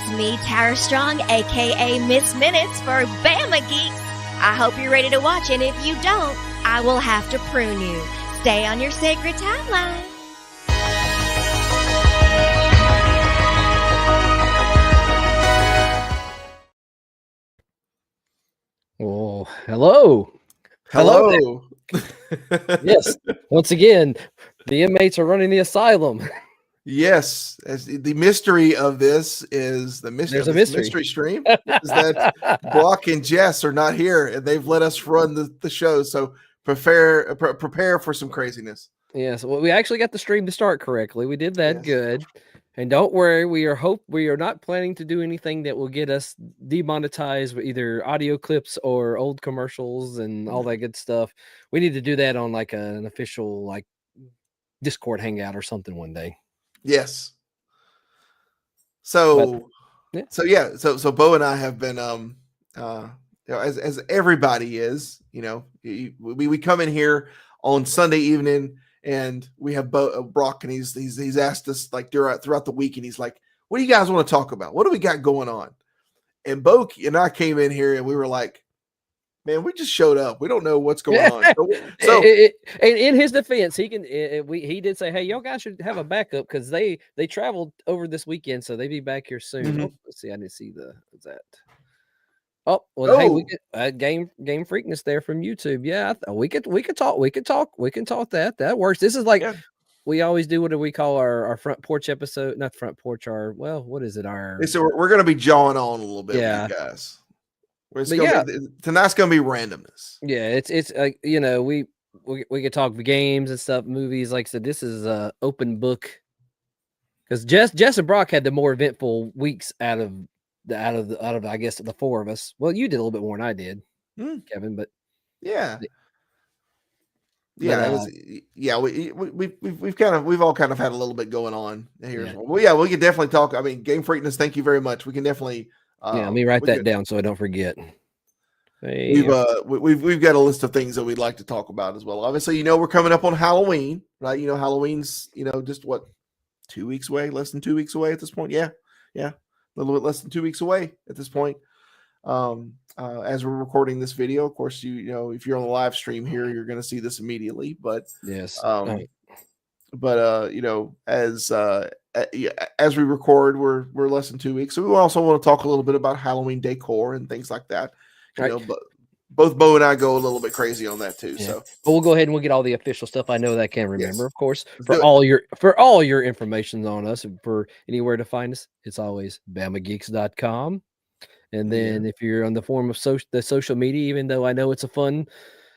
It's me, Tara Strong, aka Miss Minutes for Bama Geeks. I hope you're ready to watch, and if you don't, I will have to prune you. Stay on your sacred timeline. Oh, hello. Hello. Yes, once again, the inmates are running the asylum. Yes, as the mystery of this is the mystery. There's a this mystery. Stream is that Brock and Jess are not here, and they've let us run the show. So prepare for some craziness. Yes, well, we actually got the stream to start correctly. We did that Yes. good. And don't worry, we are not planning to do anything that will get us demonetized with either audio clips or old commercials and all that good stuff. We need to do that on like an official like Discord hangout or something one day. Yes. So Bo and I have been as everybody is, we come in here on Sunday evening. And we have Brock, and he's asked us like throughout the week, and he's like, "What do you guys want to talk about? What do we got going on?" And Bo and I came in here, and we were like, "Man, we just showed up. We don't know what's going on." So in his defense, he did say, "Hey, y'all guys should have a backup because they traveled over this weekend, so they be back here soon." Mm-hmm. Oh, let's see, I didn't see what's that. Oh, hey, we get game freakness there from YouTube. Yeah, we can talk that works. This is like we always do. What do we call our front porch episode? Not front porch. What is it? So we're going to be jawing on a little bit, yeah, with you guys. Tonight's going to be randomness. Yeah, it's like we could talk games and stuff, movies. Like I said, this is a open book because Jess and Brock had the more eventful weeks out of I guess the four of us. Well, you did a little bit more than I did, Kevin, but we've all kind of had a little bit going on here. Yeah. Well, we could definitely talk. I mean, Game Freakness, thank you very much. We can definitely let me write that down so I don't forget. We've got a list of things that we'd like to talk about as well. Obviously, we're coming up on Halloween, right? Halloween's just what, 2 weeks away, less than 2 weeks away at this point. Yeah. A little bit less than 2 weeks away at this point. As we're recording this video, of course, if you're on the live stream here, you're going to see this immediately. But yes, as we record, we're less than 2 weeks, so we also want to talk a little bit about Halloween decor and things like that. But both Bo and I go a little bit crazy on that too. Yeah. So, but we'll go ahead and we'll get all the official stuff. I know that I can't remember, of course. For all your information on us, for anywhere to find us, it's always BamaGeeks.com. And then if you're on the form of the social media, even though I know it's a fun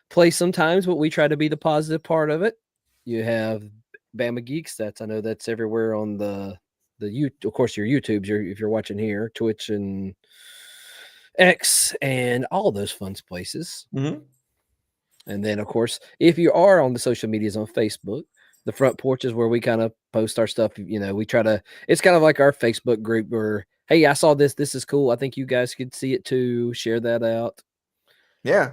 place sometimes, but we try to be the positive part of it. You have Bama Geeks. I know that's everywhere on the of course, your YouTubes. If you're watching here, Twitch and X and all those fun places. Mm-hmm. And then, of course, if you are on the social medias on Facebook, the front porch is where we kind of post our stuff. We try to, it's kind of like our Facebook group where, hey, I saw this. This is cool. I think you guys could see it too. Share that out. Yeah.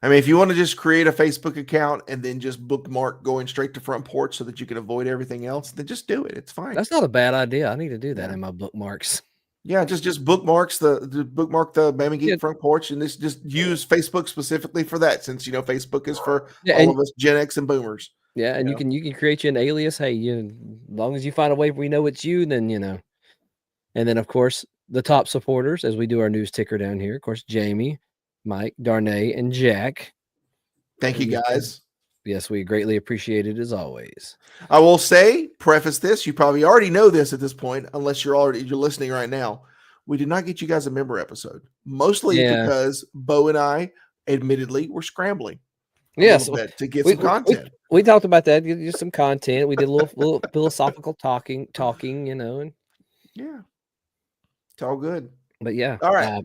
I mean, if you want to just create a Facebook account and then just bookmark going straight to front porch so that you can avoid everything else, then just do it. It's fine. That's not a bad idea. I need to do that in my bookmarks. Yeah, just bookmark the Bama Geek front porch, and just use Facebook specifically for that, since Facebook is for all of us Gen X and Boomers. Yeah, and you can create you an alias. Hey, as long as you find a way we know it's you, then And then of course the top supporters, as we do our news ticker down here. Of course, Jamie, Mike, Darnay, and Jack. Thank you guys. Yes, we greatly appreciate it as always. I will preface this, you probably already know this at this point, unless you're listening right now. We did not get you guys a member episode, mostly because Bo and I, admittedly, were scrambling. Yes, to get some content. We talked about that, just some content. We did a little philosophical talking, and yeah, it's all good. But yeah, all right.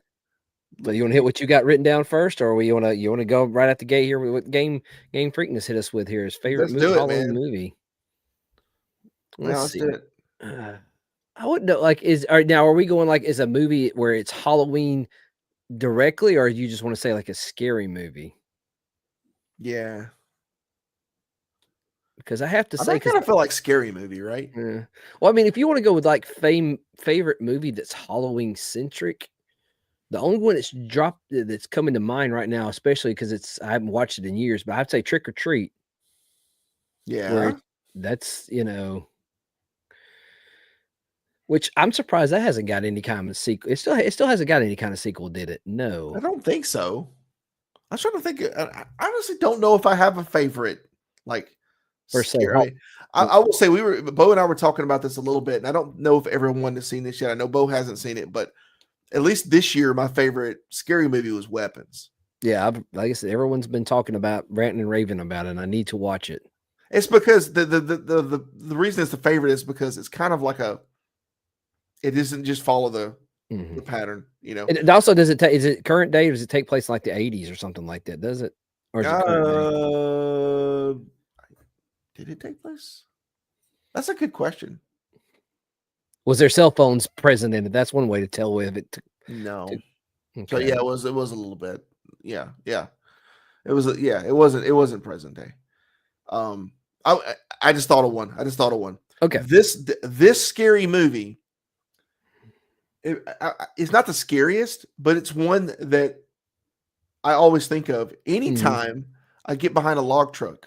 But you want to hit what you got written down first, or you want to go right out the gate here with what Game Freakness hit us with here? His favorite Halloween movie. Let's do it. I wouldn't know. Like, are we going like is a movie where it's Halloween directly, or you just want to say like a scary movie? Yeah. because I have to say, I kind of feel like scary movie, right? well, I mean, if you want to go with like favorite movie that's Halloween centric, the only one that's coming to mind right now, especially because I haven't watched it in years, but I'd say Trick or Treat. Yeah. Where that's which I'm surprised that hasn't got any kind of sequel. It still hasn't got any kind of sequel, did it? No. I don't think so. I was trying to think. I honestly don't know if I have a favorite, like, Per se. scary. I will say Bo and I were talking about this a little bit, and I don't know if everyone has seen this yet. I know Bo hasn't seen it, but at least this year, my favorite scary movie was Weapons. Yeah, like I said, everyone's been talking about, ranting and raving about it, and I need to watch it. It's because the reason it's the favorite is because it's kind of like it isn't just follow the pattern, you know. And also, is it current day, or does it take place in like the 80s or something like that? Does it? Or is it current day? Did it take place? That's a good question. Was there cell phones present in it? That's one way to tell if it. No. Okay. So yeah, it was a little bit. Yeah. It wasn't present day. I just thought of one. Okay. This scary movie. It's not the scariest, but it's one that I always think of anytime I get behind a log truck.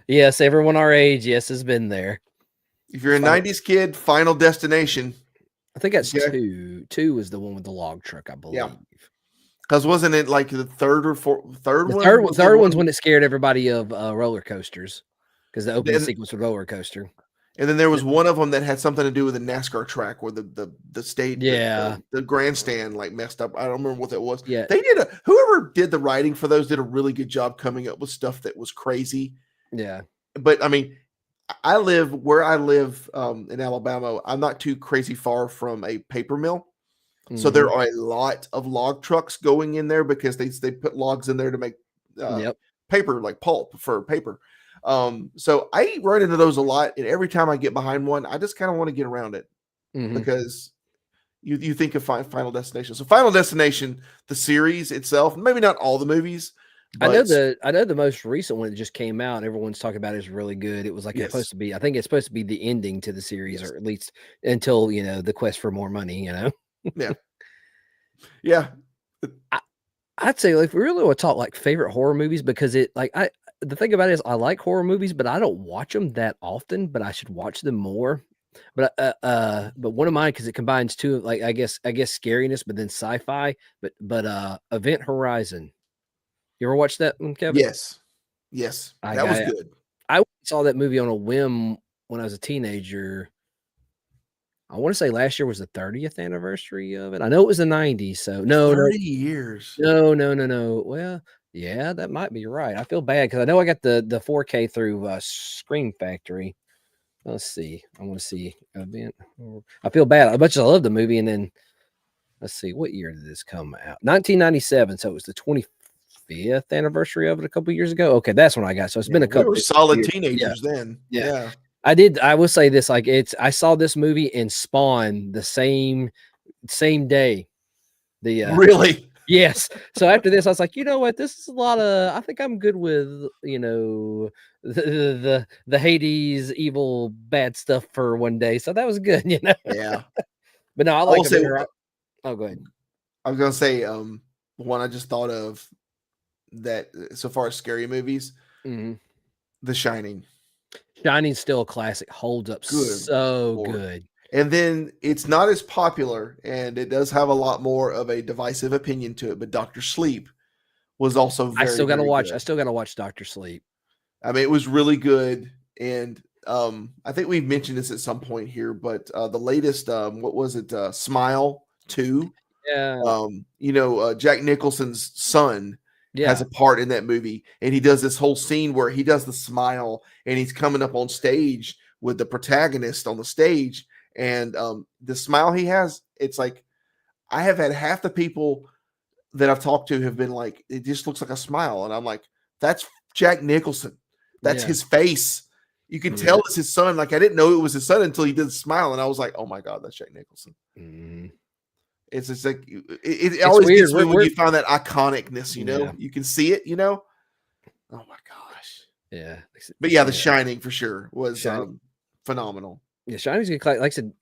Yes, everyone our age, has been there. If you're a 90s kid, Final Destination. I think that's 2. 2 is the one with the log truck, I believe. Yeah. Because wasn't it like the third one? Third one's when it scared everybody of roller coasters, because the opening sequence was roller coaster. And then there was one of them that had something to do with a NASCAR track where the state, the grandstand like messed up. I don't remember what that was. Yeah, whoever did the writing for those did a really good job coming up with stuff that was crazy. Yeah, but I mean, where I live in Alabama. I'm not too crazy far from a paper mill, so there are a lot of log trucks going in there because they put logs in there to make paper, like pulp for paper. So I run into those a lot, and every time I get behind one, I just kind of want to get around it because you think of Final Destination. So Final Destination, the series itself, maybe not all the movies. But I know the most recent one that just came out. Everyone's talking about it is really good. It was like it's supposed to be. I think it's supposed to be the ending to the series, or at least until the quest for more money. Yeah. I'd say, like, if we really want to talk like favorite horror movies, because the thing about it is I like horror movies, but I don't watch them that often, but I should watch them more. But one of mine, because it combines two, like, I guess scariness, but then sci-fi, but Event Horizon. You ever watched that one, Kevin? Yes. That was good. I saw that movie on a whim when I was a teenager. I want to say last year was the 30th anniversary of it. I know it was the 90s, so no, 30 years. No. Well, yeah, that might be right. I feel bad because I know I got the 4K through Screen Factory. Let's see. I want to see Event. I feel bad. As much as I love the movie, and then let's see, what year did this come out? 1997. So it was the 25th anniversary of it a couple years ago. Okay, that's when I got. So it's been a couple. We were solid teenagers then. Yeah. I will say this, like, I saw this movie and Spawn the same day. Really? Yes. So after this, I was like, you know what? This is a lot of. I think I'm good with the Hades evil bad stuff for one day. So that was good, Yeah. But no, I like it. Oh, go ahead. I was gonna say one I just thought of that so far as scary movies, The Shining. Shining's still a classic. Holds up good. And then it's not as popular, and it does have a lot more of a divisive opinion to it. But Dr. Sleep was also very. I still got to watch Dr. Sleep. I mean, it was really good, and I think we've mentioned this at some point here. But the latest, what was it? Smile 2. Yeah. Jack Nicholson's son has a part in that movie, and he does this whole scene where he does the smile, and he's coming up on stage with the protagonist on the stage. And the smile he has, it's like, I have had half the people that I've talked to have been like, it just looks like a smile. And I'm like, that's Jack Nicholson. That's his face. You can tell it's his son. Like, I didn't know it was his son until he did the smile. And I was like, oh my God, that's Jack Nicholson. It's just like, it always weird when you find that iconicness, you can see it, Oh my gosh. Yeah. But yeah, The Shining for sure was phenomenal. Yeah, Shining's good. Like I said,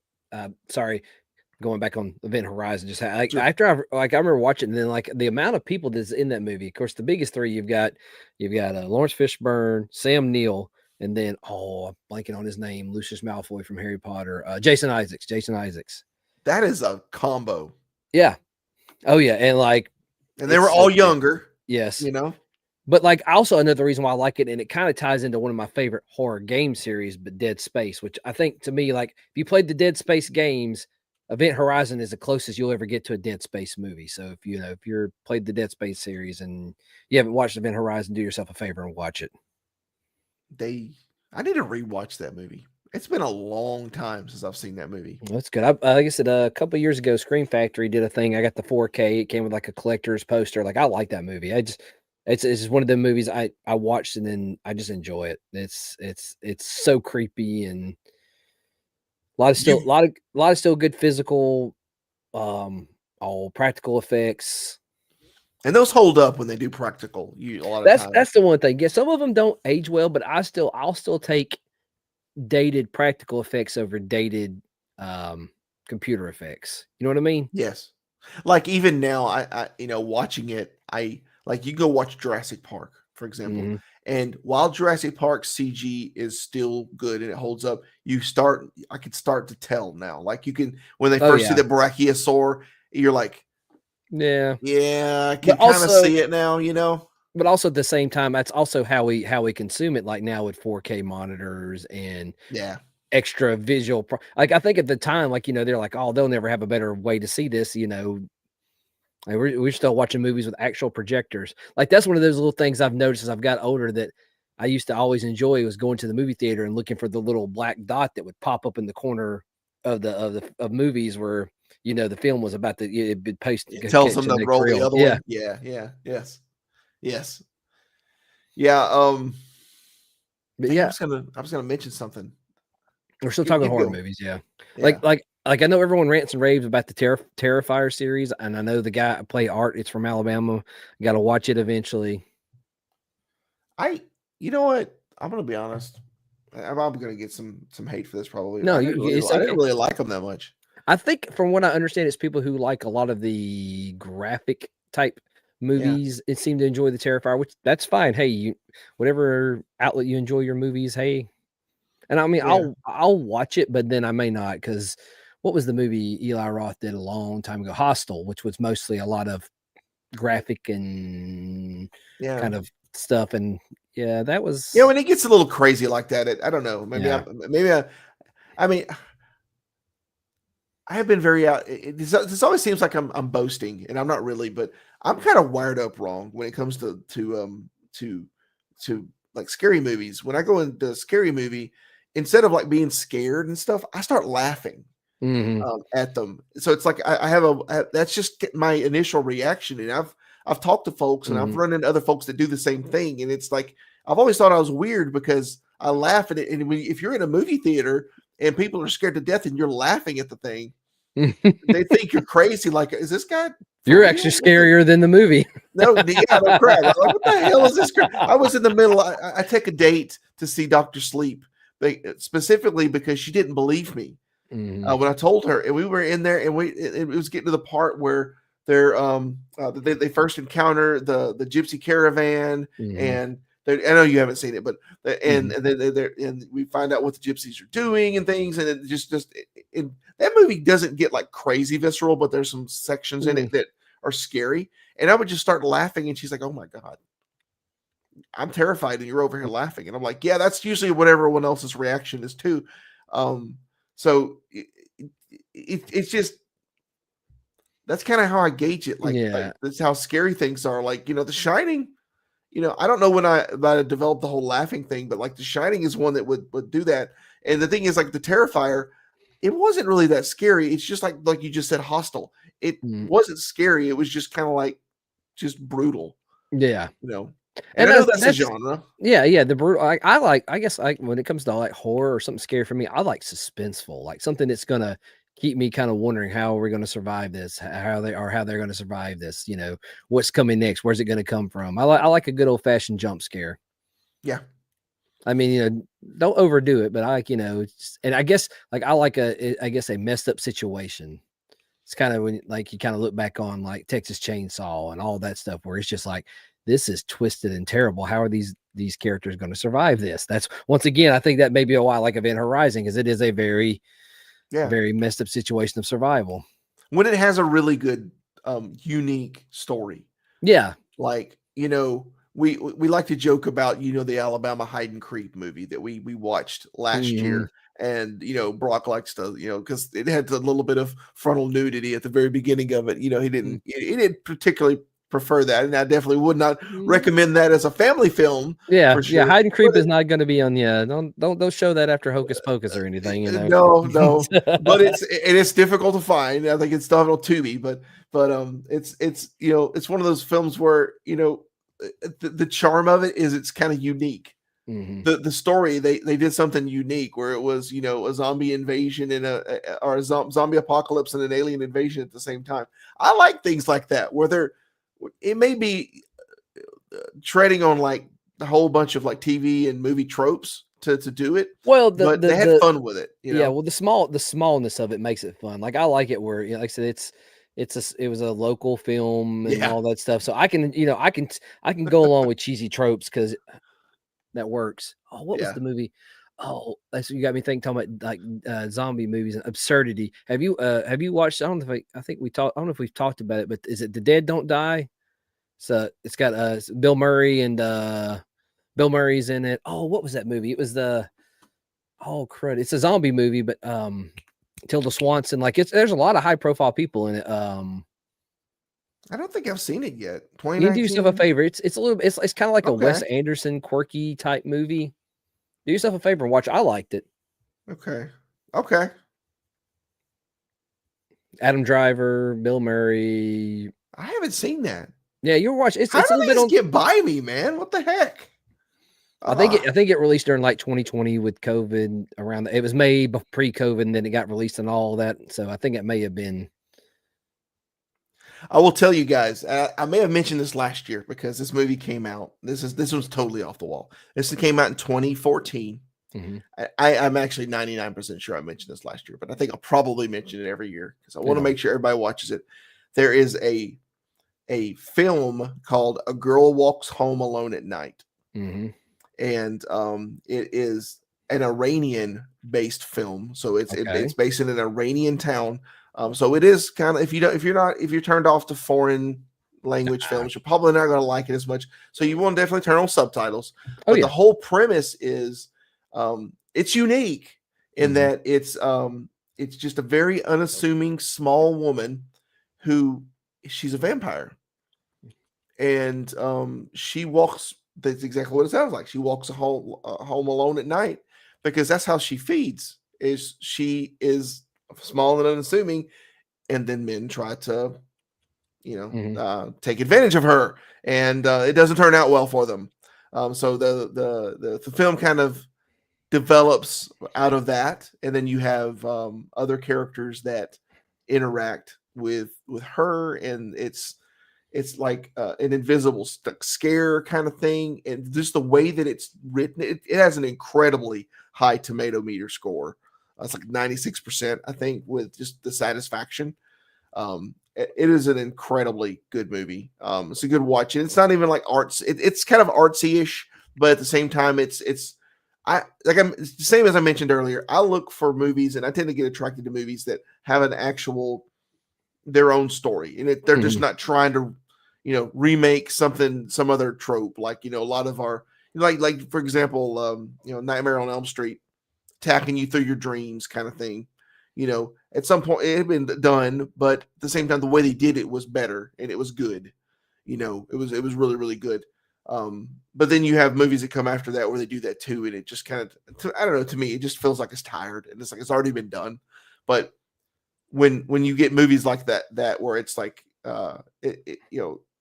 sorry, going back on Event Horizon, just like Sure. after I remember watching, and then like the amount of people that's in that movie. Of course, the biggest three you've got Lawrence Fishburne, Sam Neill, and then I'm blanking on his name, Lucius Malfoy from Harry Potter, Jason Isaacs. That is a combo. Yeah. Oh yeah, and they were all younger. Yes. You know. But like also another reason why I like it, and it kind of ties into one of my favorite horror game series, but Dead Space, which I think to me, like if you played the Dead Space games, Event Horizon is the closest you'll ever get to a Dead Space movie. So if you're played the Dead Space series and you haven't watched Event Horizon, do yourself a favor and watch it. I need to rewatch that movie. It's been a long time since I've seen that movie. That's good. Like I said, a couple of years ago, Scream Factory did a thing. I got the 4K. It came with like a collector's poster. Like I like that movie. It's just one of the movies I watched and then I just enjoy it. It's so creepy and a lot of still good physical, all practical effects. And those hold up when they do practical. That's the one thing. Yeah, some of them don't age well, but I'll still take dated practical effects over dated computer effects. You know what I mean? Yes. Like even now, I watching it, like you go watch Jurassic Park, for example, and while Jurassic Park CG is still good and it holds up, I could start to tell now. Like you can, when they first see the Brachiosaur, you're like, yeah, I can kind of see it now, But also at the same time, that's also how we consume it. Like now with 4K monitors and extra visual. Like I think at the time, like they're like, oh, they'll never have a better way to see this. Like we're still watching movies with actual projectors. Like that's one of those little things I've noticed as I've got older that I used to always enjoy was going to the movie theater and looking for the little black dot that would pop up in the corner of movies where the film was about to be posted. It tells them to roll the other one. Yeah. Yes. Yeah. But I was gonna mention something. We're still talking horror movies. Yeah. Like I know everyone rants and raves about the Terrifier series, and I know the guy play Art. It's from Alabama. Got to watch it eventually. You know what? I'm gonna be honest. I'm gonna get some hate for this probably. No, I didn't really like them that much. I think from what I understand, it's people who like a lot of the graphic type movies and seem to enjoy the Terrifier, which that's fine. Hey, whatever outlet you enjoy your movies, hey. And I mean, I'll watch it, but then I may not, because what was the movie Eli Roth did a long time ago? Hostel, which was mostly a lot of graphic and kind of stuff. And that was when it gets a little crazy like that, I don't know. I mean, I have been very out. This always seems like I'm boasting, and I'm not really, but I'm kind of wired up wrong when it comes to like scary movies. When I go into a scary movie, instead of like being scared and stuff, I start laughing at them. So it's like I have that's just my initial reaction. And I've talked to folks and I've run into other folks that do the same thing. And it's like I've always thought I was weird because I laugh at it. And if you're in a movie theater and people are scared to death and you're laughing at the thing, they think you're crazy. Like, is this guy? You're actually scarier than the movie. No crap. Like, what the hell is this? I was in the middle. I take a date to see Dr. Sleep, specifically because she didn't believe me when I told her, and we were in there, and it was getting to the part where they first encounter the gypsy caravan, and I know you haven't seen it, but and we find out what the gypsies are doing and things, and it just that movie doesn't get like crazy visceral, but there's some sections in it that are scary, and I would just start laughing, and she's like, "Oh my God, I'm terrified," and you're over here laughing, and I'm like, "Yeah, that's usually what everyone else's reaction is too." So it's just that's kind of how I gauge it. Like that's how scary things are. Like The Shining. I don't know when I developed the whole laughing thing, but like The Shining is one that would do that. And the thing is, like the Terrifier, it wasn't really that scary. It's just like you just said, Hostile. It wasn't scary. It was just kind of like just brutal. Yeah. And I know that's a genre. Yeah. The brutal. I guess when it comes to like horror or something scary for me, I like suspenseful, like something that's gonna keep me kind of wondering how are we going to survive this, how they're going to survive this. What's coming next? Where's it going to come from? I like a good old fashioned jump scare. Yeah. I mean, don't overdo it, but I like, and I guess like I like a messed up situation. It's kind of when like you kind of look back on like Texas Chainsaw and all that stuff where it's just like this is twisted and terrible. How are these characters going to survive this? That's once again, I think that may be a why I like Event Horizon because it is a very, very messed up situation of survival. When it has a really good, unique story. Yeah. Like, we like to joke about, the Alabama Hide and Creep movie that we watched last year. And, Brock likes to, because it had a little bit of frontal nudity at the very beginning of it. He didn't particularly prefer that. And I definitely would not recommend that as a family film. Yeah. For sure. Yeah. Hide and Creep is not going to be on. Don't show that after Hocus Pocus or anything. No. But it's difficult to find. I think it's still on Tubi, but it's one of those films where, the charm of it is it's kind of unique. The story they did something unique where it was a zombie invasion and a zombie apocalypse and an alien invasion at the same time. I like things like that where it may be treading on like a whole bunch of like TV and movie tropes to do it. Well, but they had fun with it. Yeah, well, the smallness of it makes it fun. Like I like it where like I said it was a local film and all that stuff. So I can go along with cheesy tropes because that works. Oh, what was the movie? Oh, that's you got me talking about like zombie movies and absurdity. Have you watched? I don't know if we talked. I don't know if we've talked about it, but is it The Dead Don't Die? So it's got Bill Murray and Bill Murray's in it. Oh, what was that movie? It was crud. It's a zombie movie, but Tilda Swanson. Like there's a lot of high profile people in it. I don't think I've seen it yet. You can do yourself a favor. It's a little. It's kind of like a Wes Anderson quirky type movie. Do yourself a favor and watch. I liked it. Okay. Adam Driver, Bill Murray. I haven't seen that. Yeah, you're watching. It's a little bit on. Get by me, man. What the heck? I think it released during like 2020 with COVID around. It was made pre-COVID, and then it got released and all that. So I think it may have been. I will tell you guys, I may have mentioned this last year because this movie came out. This was totally off the wall. This came out in 2014. I'm actually 99% sure I mentioned this last year, but I think I'll probably mention it every year because I want to make sure everybody watches it. There is a film called A Girl Walks Home Alone at Night. And it is an Iranian-based film. So it's based in an Iranian town. So it is kind of if you're turned off to foreign language films, you're probably not going to like it as much. So you want to definitely turn on subtitles. But the whole premise is it's unique in that it's just a very unassuming small woman who she's a vampire, and she walks. That's exactly what it sounds like. She walks home alone at night because that's how she feeds. She is small and unassuming, and then men try to, take advantage of her, and it doesn't turn out well for them. So the film kind of develops out of that, and then you have other characters that interact with her, and it's like an invisible scare kind of thing, and just the way that it's written, it has an incredibly high tomato meter score. It's like 96%, I think, with just the satisfaction. It is an incredibly good movie. It's a good watch, and it's not even like arts. It's kind of artsy-ish, but at the same time, it's the same as I mentioned earlier. I look for movies, and I tend to get attracted to movies that have an actual their own story, and they're just not trying to, remake some other trope. Like a lot of our like for example, Nightmare on Elm Street. Attacking you through your dreams kind of thing. At some point it had been done, but at the same time, the way they did it was better and it was good. It was really, really good. But then you have movies that come after that where they do that too. And it just kind of, I don't know, to me, it just feels like it's tired and it's like, it's already been done. But when you get movies like that where it's like,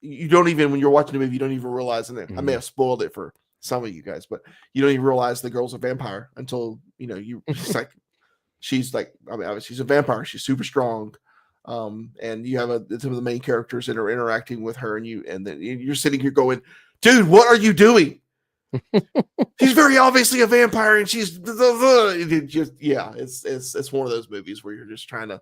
you don't even, when you're watching a movie, you don't even realize, and I may have spoiled it for some of you guys, but you don't even realize the girl's a vampire until it's like she's like, I mean, she's a vampire, she's super strong, and you have some of the main characters that are interacting with her, and then you're sitting here going, dude, what are you doing? she's very obviously a vampire, and she's just it's one of those movies where you're just trying to.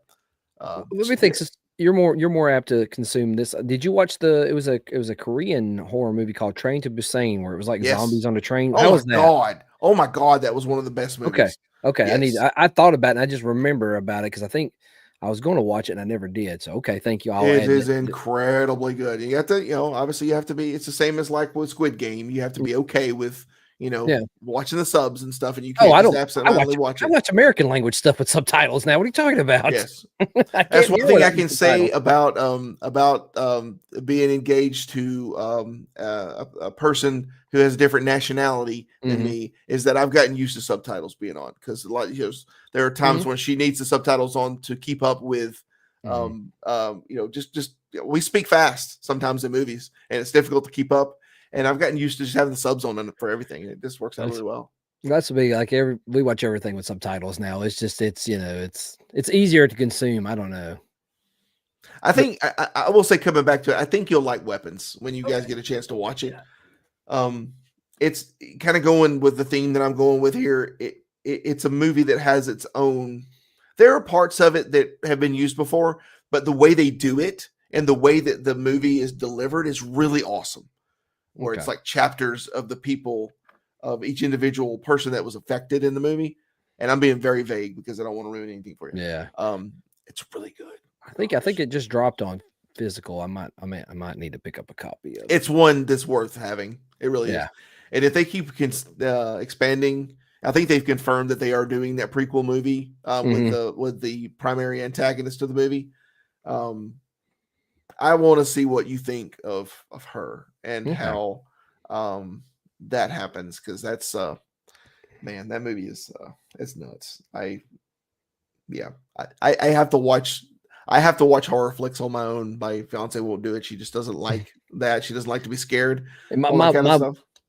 Let me think. You're more apt to consume this. Did you watch it was a Korean horror movie called Train to Busan, where it was like zombies on a train? How was that? God! Oh my God! That was one of the best movies. Okay. Yes. I thought about it, and I just remember about it because I think I was going to watch it and I never did. So okay, thank you. It is incredibly good. You have to, obviously you have to be. It's the same as like with Squid Game. You have to be okay with watching the subs and stuff, and you can't just absentmindedly watch it. I watch American language stuff with subtitles now. What are you talking about? Yes, that's one thing I can say about being engaged to a person who has a different nationality than me is that I've gotten used to subtitles being on, because a lot there are times when she needs the subtitles on to keep up with just we speak fast sometimes in movies, and it's difficult to keep up. And I've gotten used to just having the subs on for everything. It just works out really well. That's to be like we watch everything with subtitles now. It's just it's easier to consume. I don't know. I think I will say, coming back to it, I think you'll like Weapons when you guys get a chance to watch it. It's kind of going with the theme that I'm going with here. It's a movie that has its own. There are parts of it that have been used before, but the way they do it and the way that the movie is delivered is really awesome. Where it's like chapters of the people of each individual person that was affected in the movie. And I'm being very vague because I don't want to ruin anything for you. Yeah. It's really good. I think it just dropped on physical. I might need to pick up a copy of it. It's one that's worth having. It really is. And if they keep expanding, I think they've confirmed that they are doing that prequel movie with the primary antagonist of the movie. I want to see what you think of her and how that happens, because that's man, that movie is it's nuts. I have to watch horror flicks on my own. My fiance won't do it. She just doesn't like that. She doesn't like to be scared. And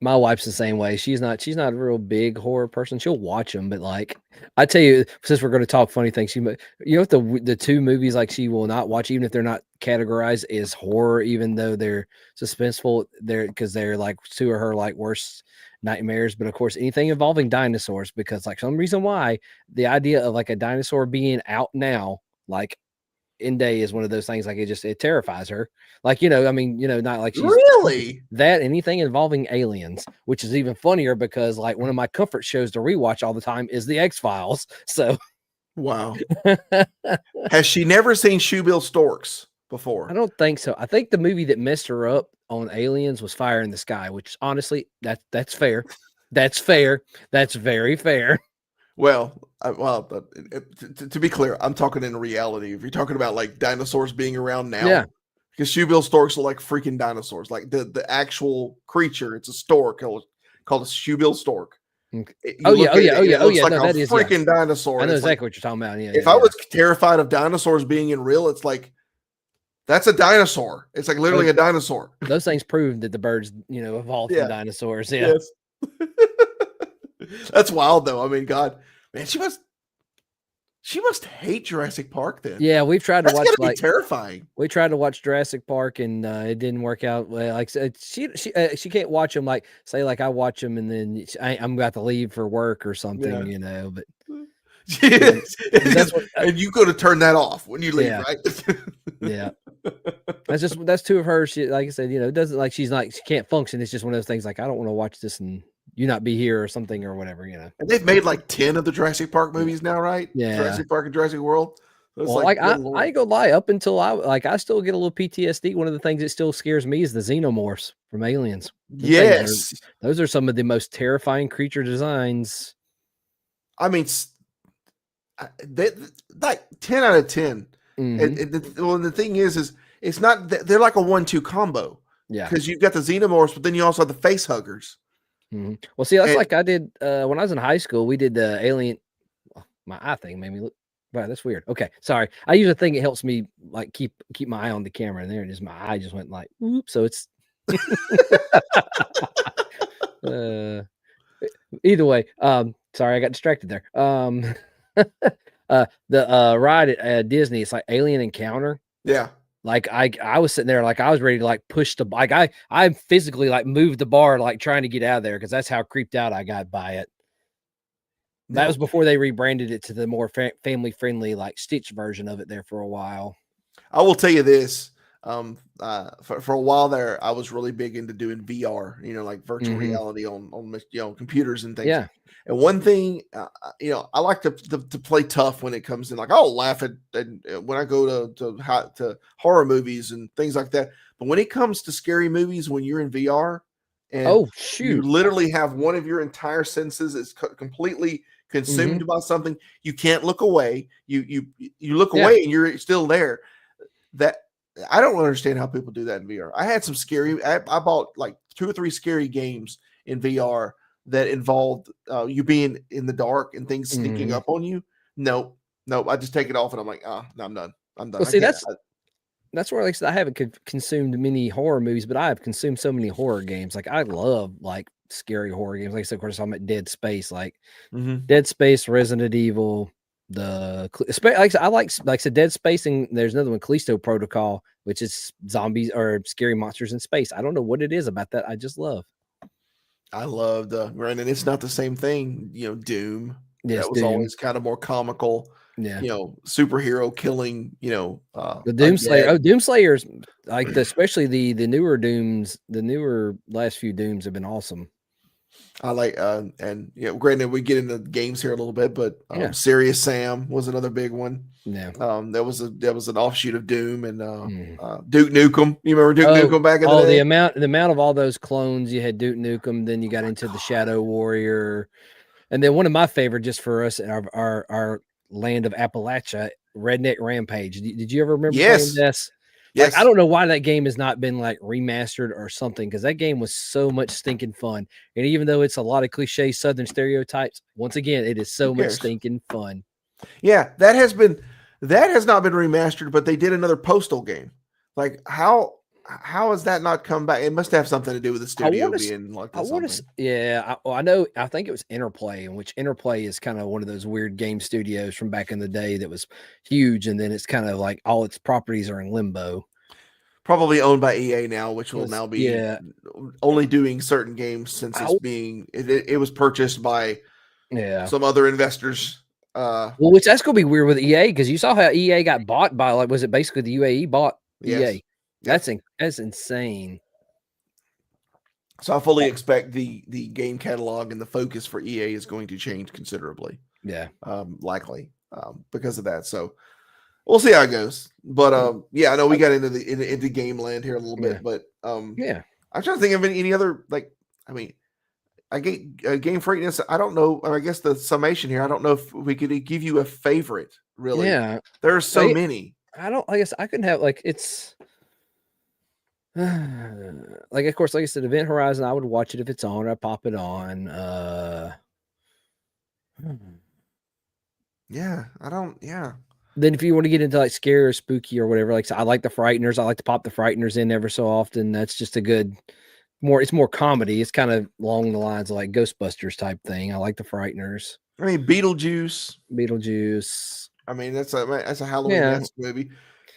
my wife's the same way. She's not a real big horror person. She'll watch them, but like I tell you, since we're going to talk funny things, the two movies like she will not watch, even if they're not categorized as horror, even though they're suspenseful, because they're like two of her like worst nightmares. But of course, anything involving dinosaurs, because like some reason why the idea of like a dinosaur being out now, like in day, is one of those things like it terrifies her. Like, not like she's really that anything involving aliens, which is even funnier because like one of my comfort shows to rewatch all the time is the X-Files. So wow. Has she never seen Shoebill Storks before? I don't think so. I think the movie that messed her up on aliens was Fire in the Sky, which honestly that's fair. That's fair. That's very fair. Well, to be clear, I'm talking in reality. If you're talking about like dinosaurs being around now, because Shoebill Storks are like freaking dinosaurs. Like the actual creature, it's a stork called a Shoebill Stork. Oh yeah. Like no, a freaking dinosaur. I know exactly what you're talking about. Yeah. If I was terrified of dinosaurs being in real, it's like that's a dinosaur. It's like literally a dinosaur. Those things prove that the birds, evolved from dinosaurs. Yeah. Yes. That's wild though. I mean, God, man, she must hate Jurassic Park then. Yeah, we've tried to watch like terrifying. We tried to watch Jurassic Park and it didn't work out. Well, like she can't watch them. Like say like I watch them and then I'm about to leave for work or something, But yes. And you go to turn that off when you leave, right? Yeah. That's two of her. She, like I said, it doesn't like she can't function. It's just one of those things like I don't want to watch this and you not be here or something or whatever, And they've made like 10 of the Jurassic Park movies now, right? Yeah. Jurassic Park and Jurassic World. So well, I ain't gonna lie, up until I still get a little PTSD. One of the things that still scares me is the xenomorphs from Aliens. Yes. Those are some of the most terrifying creature designs. I mean, like 10 out of 10. Mm-hmm. The thing is it's not, they're like a 1-2 combo. Yeah. Because you've got the xenomorphs, but then you also have the face huggers. Mm-hmm. Well, see, that's like I did when I was in high school. We did the alien. My eye thing made me look. Wow, that's weird. Okay, sorry. I use a thing. It helps me like keep my eye on the camera, and there it is. My eye just went like, whoop. So it's. Either way, sorry, I got distracted there. The ride at Disney, it's like Alien Encounter. Yeah. Like I was sitting there, like I was ready to like push the like I physically like moved the bar, like trying to get out of there because that's how creeped out I got by it. That was before they rebranded it to the more family friendly, like Stitch version of it there for a while. I will tell you this. For a while there, I was really big into doing VR, like virtual reality on computers and things. Yeah. And one thing, I like to play tough when it comes in. Like I'll laugh at when I go to horror movies and things like that. But when it comes to scary movies, when you're in VR, and you literally have one of your entire senses is completely consumed by something, you can't look away. You look away and you're still there. That I don't understand how people do that in VR. I had some scary. I bought like 2 or 3 scary games in VR that involved you being in the dark and things sneaking up on you. Nope. I just take it off and I'm like, no, I'm done. Well, see, that's where, like I said, I haven't consumed many horror movies, but I have consumed so many horror games. Like I love like scary horror games. Like I said, of course, I'm at Dead Space, like Dead Space, Resident Evil. I like I said, Dead Space, and there's another one, Callisto Protocol, which is zombies or scary monsters in space. I don't know what it is about that. I just love. I loved granted, it's not the same thing, Doom. Yes, that was Doom. always kind of more comical. Yeah, superhero killing. The Doom Slayer. Oh, Doom Slayers, like especially the newer Dooms. The newer last few Dooms have been awesome. I like and granted we get into games here a little bit, but Serious Sam was another big one. Yeah. That was an offshoot of Doom and Duke Nukem. You remember Duke Nukem back in the day? The amount of all those clones. You had Duke Nukem, then you got into the Shadow Warrior, and then one of my favorite, just for us, our land of Appalachia, Redneck Rampage. Did you ever remember playing this? Yes. Like, I don't know why that game has not been like remastered or something, because that game was so much stinking fun. And even though it's a lot of cliche Southern stereotypes, once again, it is so much stinking fun. Yeah, that has not been remastered, but they did another Postal game. Like how has that not come back? It must have something to do with the studio being like this. I know. I think it was Interplay, in which Interplay is kind of one of those weird game studios from back in the day that was huge, and then it's kind of like all its properties are in limbo. Probably owned by EA now, which will now be only doing certain games since it was purchased by some other investors. Which that's gonna be weird with EA, because you saw how EA got bought by, like, was it basically the UAE bought EA? That's insane. So I fully expect the game catalog and the focus for EA is going to change considerably. Yeah. Likely because of that. So we'll see how it goes. But I know we got into game land here a little bit, but I'm trying to think of any other, like, I mean, I get game freakness. I don't know. I guess the summation here, I don't know if we could give you a favorite, really. Yeah. There are so many. I guess I couldn't have, like, it's like, of course, like I said, Event Horizon, I would watch it if it's on, or I pop it on. Then if you want to get into like scary or spooky or whatever, like, so I like the Frighteners. I like to pop the Frighteners in ever so often. That's just a good, it's more comedy. It's kind of along the lines of like Ghostbusters type thing. I like the Frighteners. I mean, Beetlejuice. I mean, that's a Halloween movie.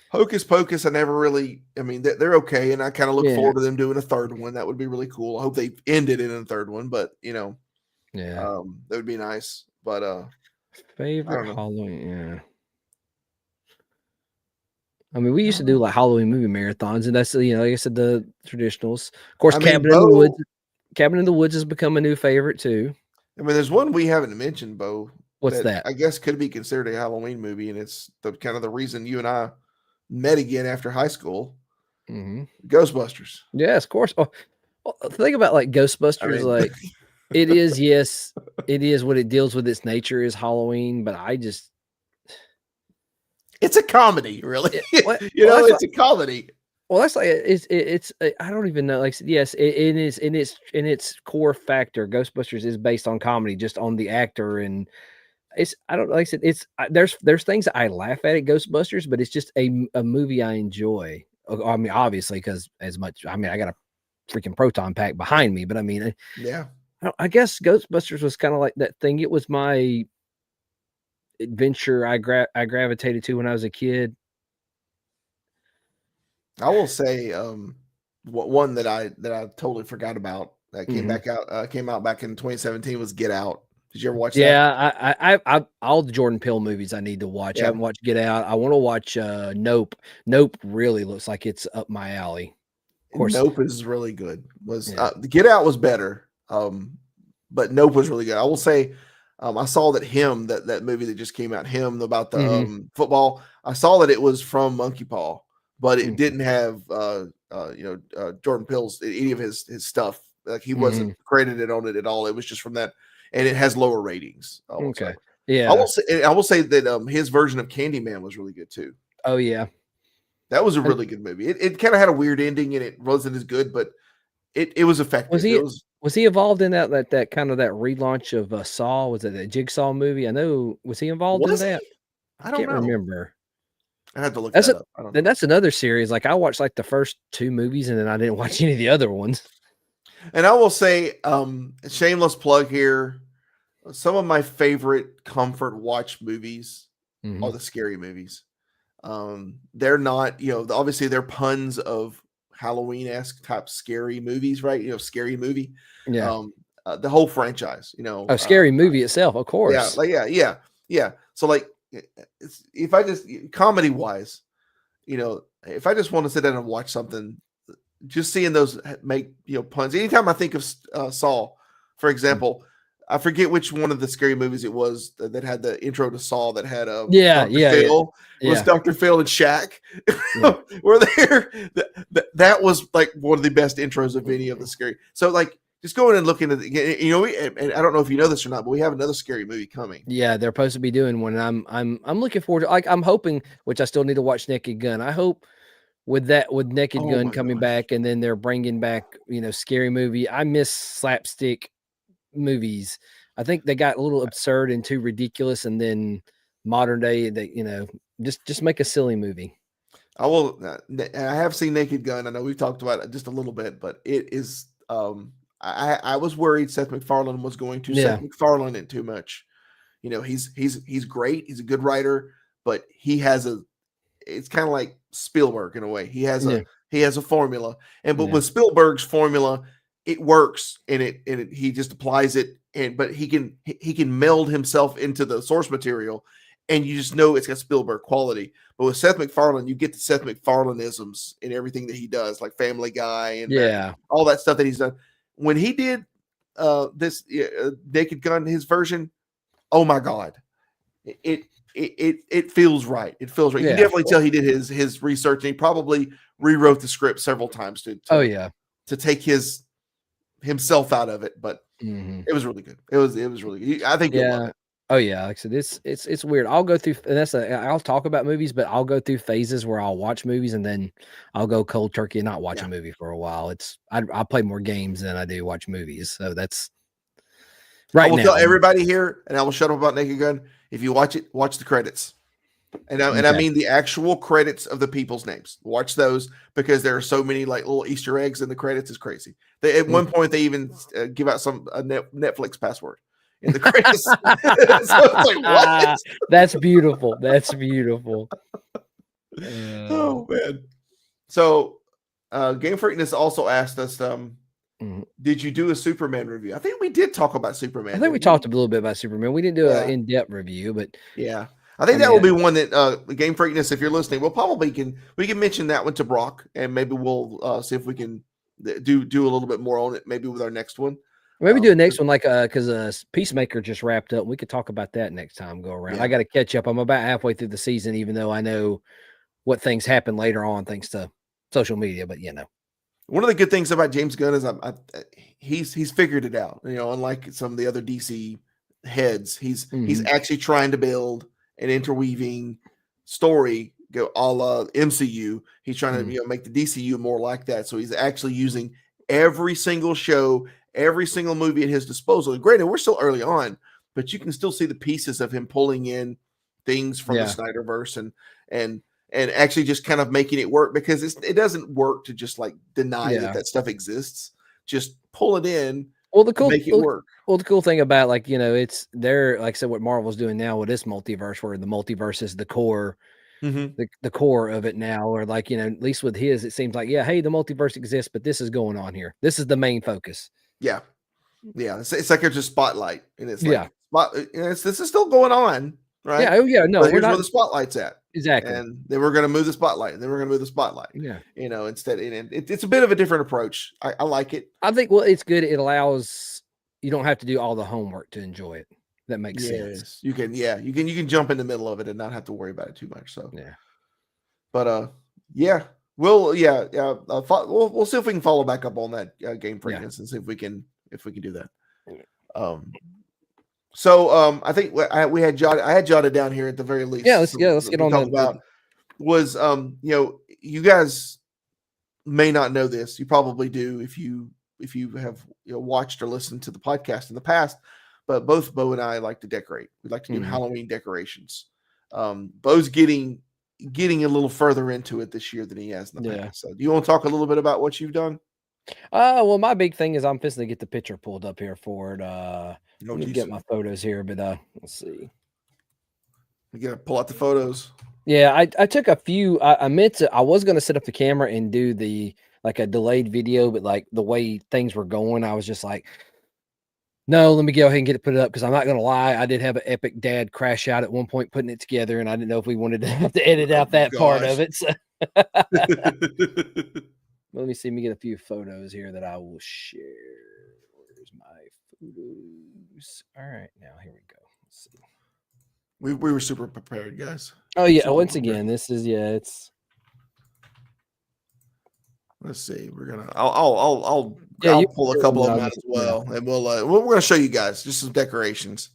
Hocus Pocus, I never really, I mean, they're okay, and I kind of look forward to them doing a third one. That would be really cool. I hope they ended it in a third one, but that would be nice. But favorite Halloween, I mean, we used to do like Halloween movie marathons, and that's, like I said, the traditionals. Of course, Cabin in the Woods. Cabin in the Woods has become a new favorite too. I mean, there's one we haven't mentioned, Bo. What's that? I guess could be considered a Halloween movie, and it's the kind of the reason you and I met again after high school. Ghostbusters. Yes, of course. Oh, think about like Ghostbusters. Like, it is, yes, it is what it deals with. Its nature is Halloween, but it's a comedy, really. It's a comedy. Well, that's like it's I don't even know. Like, yes, it is in its core factor. Ghostbusters is based on comedy, just on the actor, and I don't, like I said, there's things that I laugh at Ghostbusters, but it's just a movie I enjoy. I mean, obviously, because I got a freaking proton pack behind me, but I mean, I guess Ghostbusters was kind of like that thing. It was my adventure I gravitated to when I was a kid. I will say one that I totally forgot about that came out back in 2017 was Get Out. Did you ever watch that? Yeah, I all the Jordan Peele movies I need to watch. I Yeah. haven't watched Get Out. I want to watch Nope. Nope really looks like it's up my alley. Of course. Nope is really good. Yeah. Get Out was better, but Nope was really good. I will say, I saw that that movie that just came out, about the football. I saw that it was from Monkey Paw, but it didn't have Jordan Peele's any of his stuff. Like he wasn't credited on it at all. It was just from that, and it has lower ratings. Okay. Yeah. I will say that his version of Candyman was really good too. Oh yeah. That was a really good movie. It kind of had a weird ending and it wasn't as good, but it was effective. Was he involved in that kind of that relaunch of Saw? Was it that Jigsaw movie? I know. Was he involved in that? I don't know. Remember. I had to look that up. I don't know. Then that's another series. Like I watched like the first 2 movies and then I didn't watch any of the other ones. And I will say, shameless plug here. Some of my favorite comfort watch movies are the scary movies. They're not, obviously they're puns of Halloween-esque type scary movies, right? Scary movie. Yeah. The whole franchise, a scary movie itself, of course. Yeah. So like, if I just comedy wise, if I just want to sit down and watch something, just seeing those make puns. Anytime I think of Saw, for example. I forget which one of the scary movies it was that had the intro to Saw that had Dr. Phil. It was Dr. Phil and Shaq. Were there? That was like one of the best intros of any of the scary. So like just going and looking at and I don't know if you know this or not, but we have another scary movie coming. Yeah, they're supposed to be doing one. I'm looking forward to, like, I'm hoping, which I still need to watch Naked Gun. I hope with Naked Gun coming back, and then they're bringing back scary movie. I miss slapstick movies. I think they got a little absurd and too ridiculous, and then modern day they just make a silly movie. I will. I have seen Naked Gun. I know we've talked about it just a little bit, but it is. I was worried Seth MacFarlane was going to Seth MacFarlane it too much. He's great. He's a good writer, but he has it's kind of like Spielberg in a way. He has a formula, but with Spielberg's formula, it works, and he just applies it, but he can meld himself into the source material, and you just know it's got Spielberg quality. But with Seth MacFarlane, you get the Seth MacFarlaneisms in everything that he does, like Family Guy and all that stuff that he's done. When he did this Naked Gun, his version, oh my God, it feels right. It feels right. You can definitely tell he did his research, and he probably rewrote the script several times to take himself out of it, but it was really good. It was really good. I think you'll love it. Oh yeah, like I said, it's weird. I'll go through, and I'll talk about movies, but I'll go through phases where I'll watch movies and then I'll go cold turkey and not watch a movie for a while. I'll play more games than I do watch movies, so that's right. I will tell everybody here, and I will shut up about Naked Gun. If you watch it, watch the credits. And I mean the actual credits of the people's names. Watch those, because there are so many like little Easter eggs in the credits. It's crazy. At one point, they even give out a Netflix password in the credits. So it's like, what? That's beautiful. That's beautiful. Oh man. So Game Freakness also asked us, did you do a Superman review? I think we did talk about Superman. I think we talked a little bit about Superman. We didn't do an in-depth review, but I think that will be one that Game Freakness, if you're listening, we can mention that one to Brock, and maybe we'll see if we can do a little bit more on it, maybe with our next one. Maybe do a next one, like because Peacemaker just wrapped up. We could talk about that next time go around. I got to catch up. I'm about halfway through the season, even though I know what things happen later on thanks to social media. But one of the good things about James Gunn is he's figured it out. Unlike some of the other DC heads, he's actually trying to build an interweaving story, go a la MCU. He's trying to make the DCU more like that. So he's actually using every single show, every single movie at his disposal. And granted, we're still early on, but you can still see the pieces of him pulling in things from the Snyderverse and actually just kind of making it work, because it doesn't work to just like deny that stuff exists. Just pull it in. Well, make it work. Well, the cool thing about it's there, like I said, what Marvel's doing now with this multiverse, where the multiverse is the core, the core of it now, or like, at least with his, it seems like, yeah, hey, the multiverse exists, but this is going on here. This is the main focus. Yeah. Yeah. It's like there's a spotlight, and it's Yeah. like, this is still going on, right? Yeah. Oh, yeah. No, But we're here's not where the spotlight's at. exactly. And then we're going to move the spotlight, and then we're going to move the spotlight. Yeah. Instead, and it's a bit of a different approach. I like it. I think, well, it's good. It allows, you don't have to do all the homework to enjoy it. That makes sense. You can jump in the middle of it and not have to worry about it too much. So, yeah. But we'll see if we can follow back up on that game frequency and see if we can do that. I think we had I had jotted down here at the very least. Yeah, let's get on that. About was you guys may not know this. You probably do if you have watched or listened to the podcast in the past. But both Bo and I like to decorate. We like to do Halloween decorations. Bo's getting a little further into it this year than he has in the past. So do you want to talk a little bit about what you've done? Well, my big thing is I'm fixing to get the picture pulled up here for it. Let me get my photos here, but let's see. You gotta pull out the photos. Yeah, I took a few. I was gonna set up the camera and do a delayed video, but like the way things were going, I was just like, no, let me go ahead and get it put up, because I'm not gonna lie, I did have an epic dad crash out at one point putting it together, and I didn't know if we wanted to have to edit out that part of it. So. Let me see. Let me get a few photos here that I will share. Where's my photos? All right, now here we go. Let's see. We were super prepared, guys. Oh yeah. Once again, this is it's. Let's see. We're gonna. I'll pull a couple of them out as well, and we're gonna show you guys just some decorations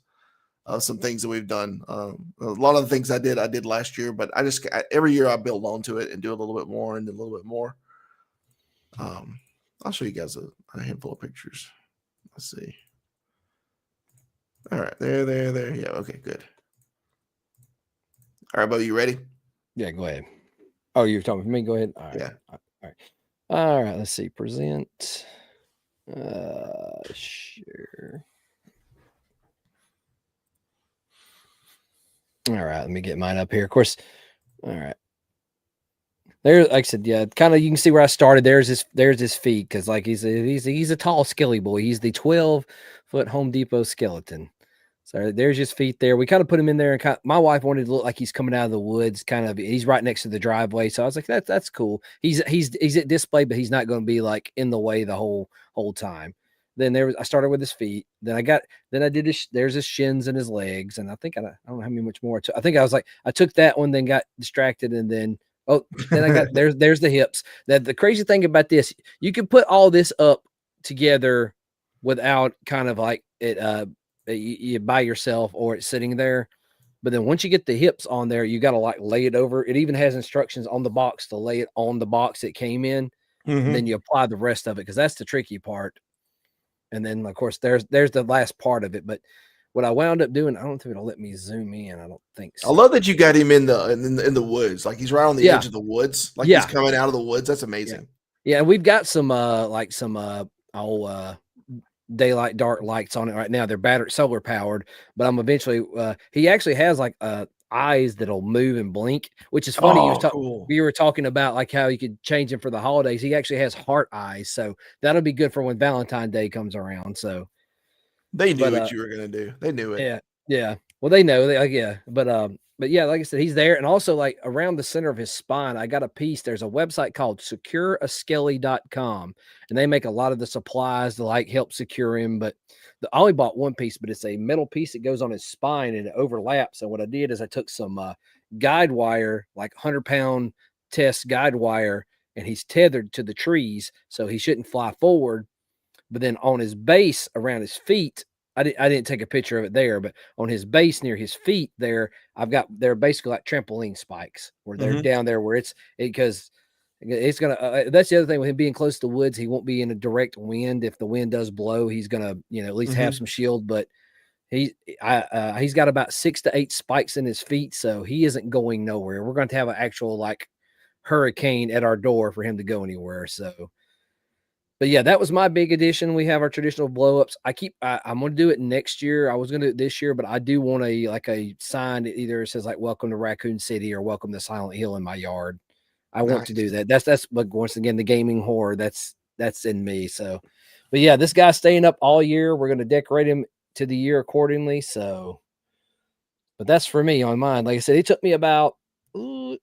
of some things that we've done. A lot of the things I did last year, but every year I build onto it and do a little bit more and a little bit more. I'll show you guys a handful of pictures. Let's see. All right, there. Yeah, okay, good. All right, Bo, you ready? Yeah, go ahead. Oh, you're talking to me? Go ahead. All right. Yeah. All right. Let's see. Present. Share. All right. Let me get mine up here. Of course. All right. There, like I said, yeah, kind of. You can see where I started. There's his feet, because like he's a tall, skelly boy. He's the 12-foot Home Depot skeleton. So there's his feet there. We kind of put him in there, and my wife wanted to look like he's coming out of the woods. He's right next to the driveway, so I was like, that's cool. He's at display, but he's not going to be like in the way the whole time. Then I started with his feet. Then I did there's his shins and his legs, and I think I don't know how much more. I think I took that one, then got distracted, and then then I got there's the hips. The crazy thing about this, you can put all this up together without kind of like it you by yourself, or it's sitting there. But then once you get the hips on there, you got to like lay it over. It even has instructions on the box to lay it on the box it came in. And then you apply the rest of it, because that's the tricky part. And then of course there's the last part of it. But what I wound up doing, I don't think it'll let me zoom in. I don't think so. I love that you got him in the woods. Like he's right on the edge of the woods. Like he's coming out of the woods. That's amazing. Yeah, and we've got some daylight dark lights on it right now. They're solar powered, but I'm eventually he actually has like eyes that'll move and blink, which is funny. Cool. We were talking about like how you could change him for the holidays. He actually has heart eyes, so that'll be good for when Valentine's Day comes around. So they knew what you were gonna do. They knew it. Yeah. Well, they know. But yeah, like I said, he's there. And also, like, around the center of his spine, I got a piece. There's a website called secureaskelly.com, and they make a lot of the supplies to like help secure him. But I only bought one piece, but it's a metal piece that goes on his spine and it overlaps. And what I did is I took some guide wire, like 100-pound test guide wire, and he's tethered to the trees, so he shouldn't fly forward. But then on his base around his feet, I didn't take a picture of it there, but on his base near his feet there, they're basically like trampoline spikes where they're down there where because it's going to, that's the other thing with him being close to the woods. He won't be in a direct wind. If the wind does blow, he's going to, at least have some shield, but he's got about 6 to 8 spikes in his feet. So he isn't going nowhere. We're going to have an actual like hurricane at our door for him to go anywhere. So But yeah, that was my big addition. We have our traditional blow ups. I'm going to do it next year. I was going to do it this year, but I do want a sign that either says like "Welcome to Raccoon City" or "Welcome to Silent Hill" in my yard. I want to do that. That's but once again, the gaming horror that's in me. So, but yeah, this guy's staying up all year. We're going to decorate him to the year accordingly. So, but that's for me on mine. Like I said, it took me about an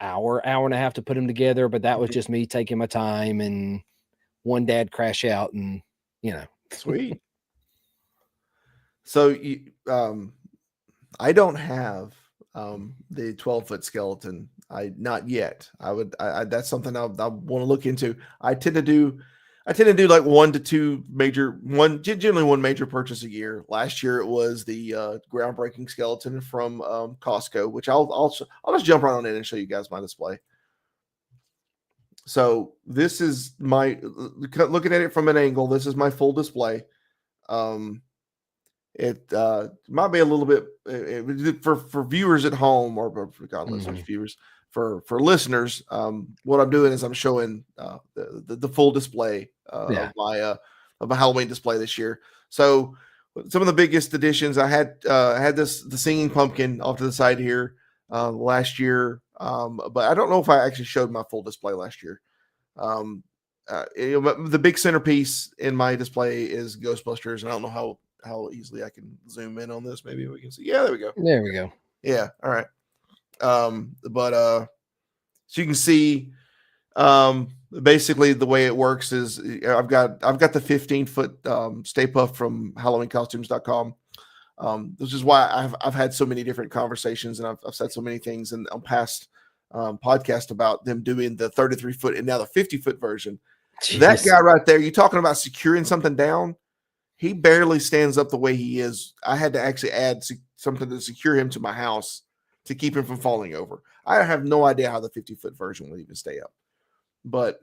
hour and a half to put him together, but that was just me taking my time and one dad crash out and Sweet. So I don't have the 12-foot skeleton. Not yet. That's something I want to look into. I tend to do like generally one major purchase a year. Last year it was the groundbreaking skeleton from Costco, which I'll just jump right on in and show you guys my display. So this is looking at it from an angle. This is my full display. It might be a little bit for viewers at home or for listeners, viewers. For listeners, what I'm doing is I'm showing the full display of a Halloween display this year. So some of the biggest additions I had the singing pumpkin off to the side here last year. But I don't know if I actually showed my full display last year. The big centerpiece in my display is Ghostbusters. And I don't know how easily I can zoom in on this. Maybe we can see. Yeah, there we go. There we go. Yeah. All right. So you can see basically the way it works is I've got the 15-foot Stay Puft from HalloweenCostumes.com. This is why I've had so many different conversations and I've said so many things on past podcast about them doing the 33-foot and now the 50-foot version. Jeez. That guy right there, you talking about securing something down? He barely stands up the way he is. I had to actually add something to secure him to my house to keep him from falling over. I have no idea how the 50-foot version will even stay up. But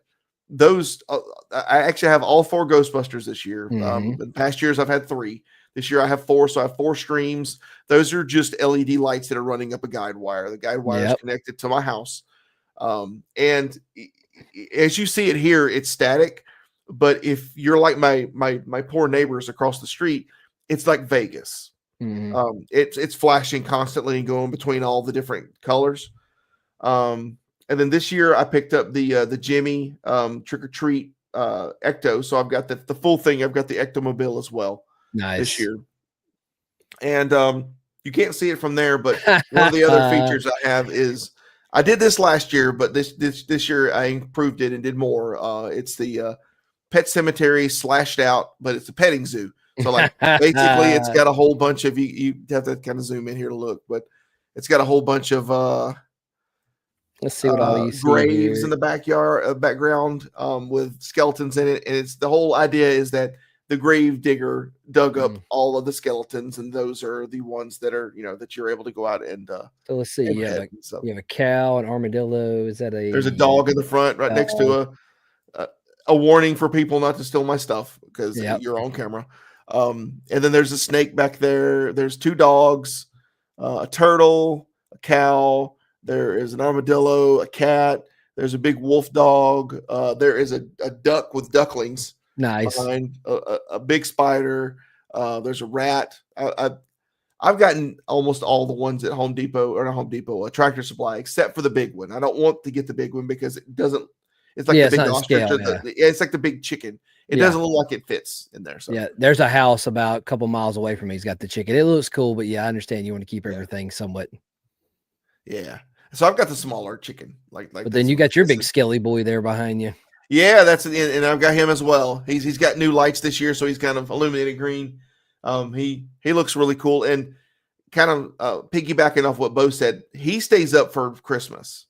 those, I actually have all 4 Ghostbusters this year. In past years, I've had 3. This year, I have 4. So I have 4 streams. Those are just LED lights that are running up a guide wire. The guide wire is connected to my house. And as you see it here, it's static. But if you're like my poor neighbors across the street, it's like Vegas. It's flashing constantly and going between all the different colors. And then this year I picked up the Jimmy Trick or Treat Ecto. So I've got the full thing. I've got the Ectomobile as well. Nice. This year. And you can't see it from there, but one of the other features I have is I did this last year, but this year I improved it and did more. It's the Pet Cemetery slashed out, but it's a petting zoo. So like basically it's got a whole bunch of you have to kind of zoom in here to look, but it's got a whole bunch of let's see what all you see graves here in the background with skeletons in it. And it's the whole idea is that the grave digger dug up all of the skeletons, and those are the ones that are that you're able to go out and so let's see. You have a cow, an armadillo. Is that there's a dog in the front right next to a warning for people not to steal my stuff because you're on camera. And then there's a snake back there. There's 2 dogs, a turtle, a cow. There is an armadillo, a cat. There's a big wolf dog. There is a duck with ducklings. Nice. Behind a big spider. There's a rat. I've gotten almost all the ones at Home Depot or not Home Depot, a Tractor Supply, except for the big one. I don't want to get the big one because it doesn't. It's like the big ostrich. It's like the big chicken. It doesn't look like it fits in there. So there's a house about a couple miles away from me. He's got the chicken. It looks cool, but I understand you want to keep everything somewhat. Yeah. So I've got the smaller chicken. But then you got your big skelly boy there behind you. Yeah, and I've got him as well. He's got new lights this year, so he's kind of illuminated green. He looks really cool, and kind of piggybacking off what Bo said, he stays up for Christmas.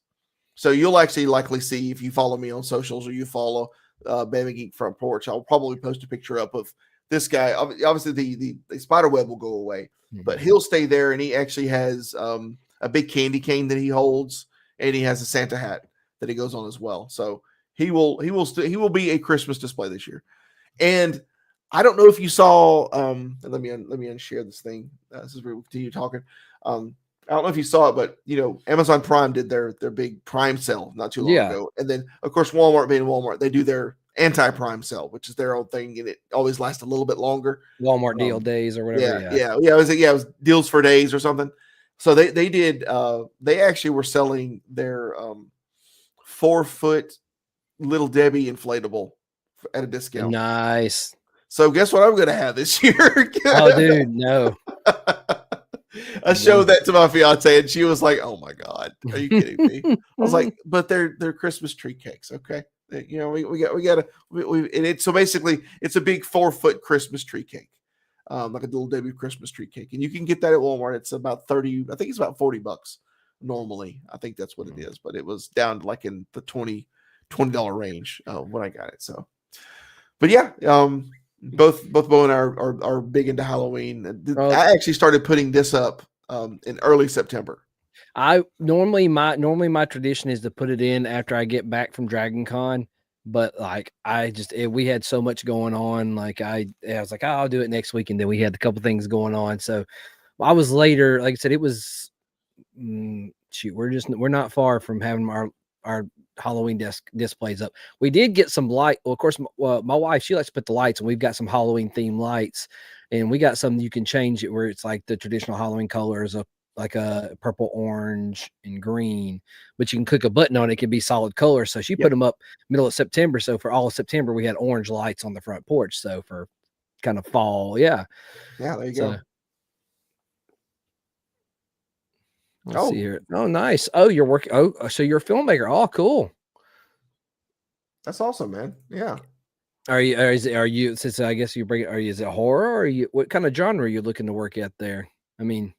So you'll actually likely see if you follow me on socials or you follow Bama Geek Front Porch, I'll probably post a picture up of this guy. Obviously, the spider web will go away, but he'll stay there, and he actually has a big candy cane that he holds, and he has a Santa hat that he goes on as well. So he will be a Christmas display this year. And I don't know if you saw. Let me unshare this thing. This is where we continue talking. I don't know if you saw it, but Amazon Prime did their big Prime sale not too long ago, and then of course Walmart being Walmart, they do their anti-prime sale, which is their own thing, and it always lasts a little bit longer. Walmart deal days or whatever. Yeah. It was deals for days or something. So they did. They actually were selling their 4-foot Little Debbie inflatable at a discount. Nice. So guess what I'm going to have this year? Oh, dude, no. I showed that to my fiance, and she was like, "Oh my god, are you kidding me?" I was like, "But they're Christmas tree cakes, okay? You know, we got and it's so basically it's a big 4-foot Christmas tree cake, like a Little Debbie Christmas tree cake, and you can get that at Walmart. It's about 30, I think it's about $40 normally. I think that's what it is, but it was down to like in the $20 range when I got it. So, but yeah, both Bo and I are big into Halloween. I actually started putting this up in early September. I normally my tradition is to put it in after I get back from Dragon Con, but like we had so much going on. Like I was like, oh, I'll do it next week, and then we had a couple things going on. So I was later. Like I said, it was we're not far from having our Halloween displays up. We did get some light. Well, of course, my wife, she likes to put the lights, and we've got some Halloween themed lights, and we got some you can change it where it's like the traditional Halloween colors of like a purple, orange, and green, but you can click a button on it. It can be solid color. So she put them up middle of September. So for all of September, we had orange lights on the front porch. So for kind of fall. Yeah. There you go. Let's see here. Oh, nice. Oh, you're working. Oh, so you're a filmmaker. Oh, cool. That's awesome, man. Yeah. Are you, since I guess you bring it, is it horror or what kind of genre are you looking to work at there? I mean,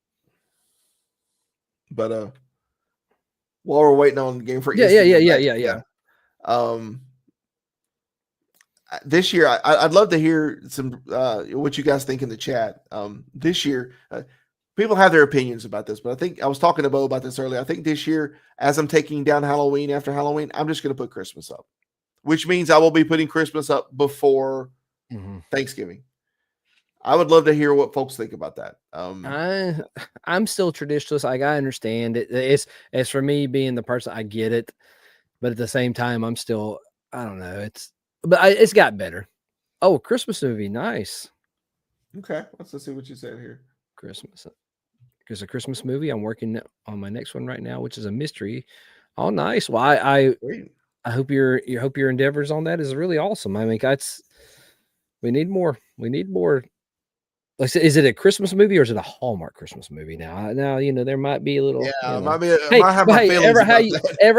but while we're waiting on Game Freak, yeah. This year, I'd love to hear some what you guys think in the chat. This year, people have their opinions about this, but I think I was talking to Bo about this earlier. I think this year, as I'm taking down Halloween after Halloween, I'm just going to put Christmas up, which means I will be putting Christmas up before Thanksgiving. I would love to hear what folks think about that. I'm still traditionalist. Like I understand it. It's as for me being the person, I get it, but at the same time, I'm still, I don't know. It's got better. Oh, Christmas movie, nice. Okay, let's see what you said here. Christmas. There's a Christmas movie. I'm working on my next one right now, which is a mystery. Oh, nice. Well, I hope your endeavors on that is really awesome. I mean, we need more. Like, is it a Christmas movie or is it a Hallmark Christmas movie now? Now, there might be a little. Yeah, might be. Might have my feelings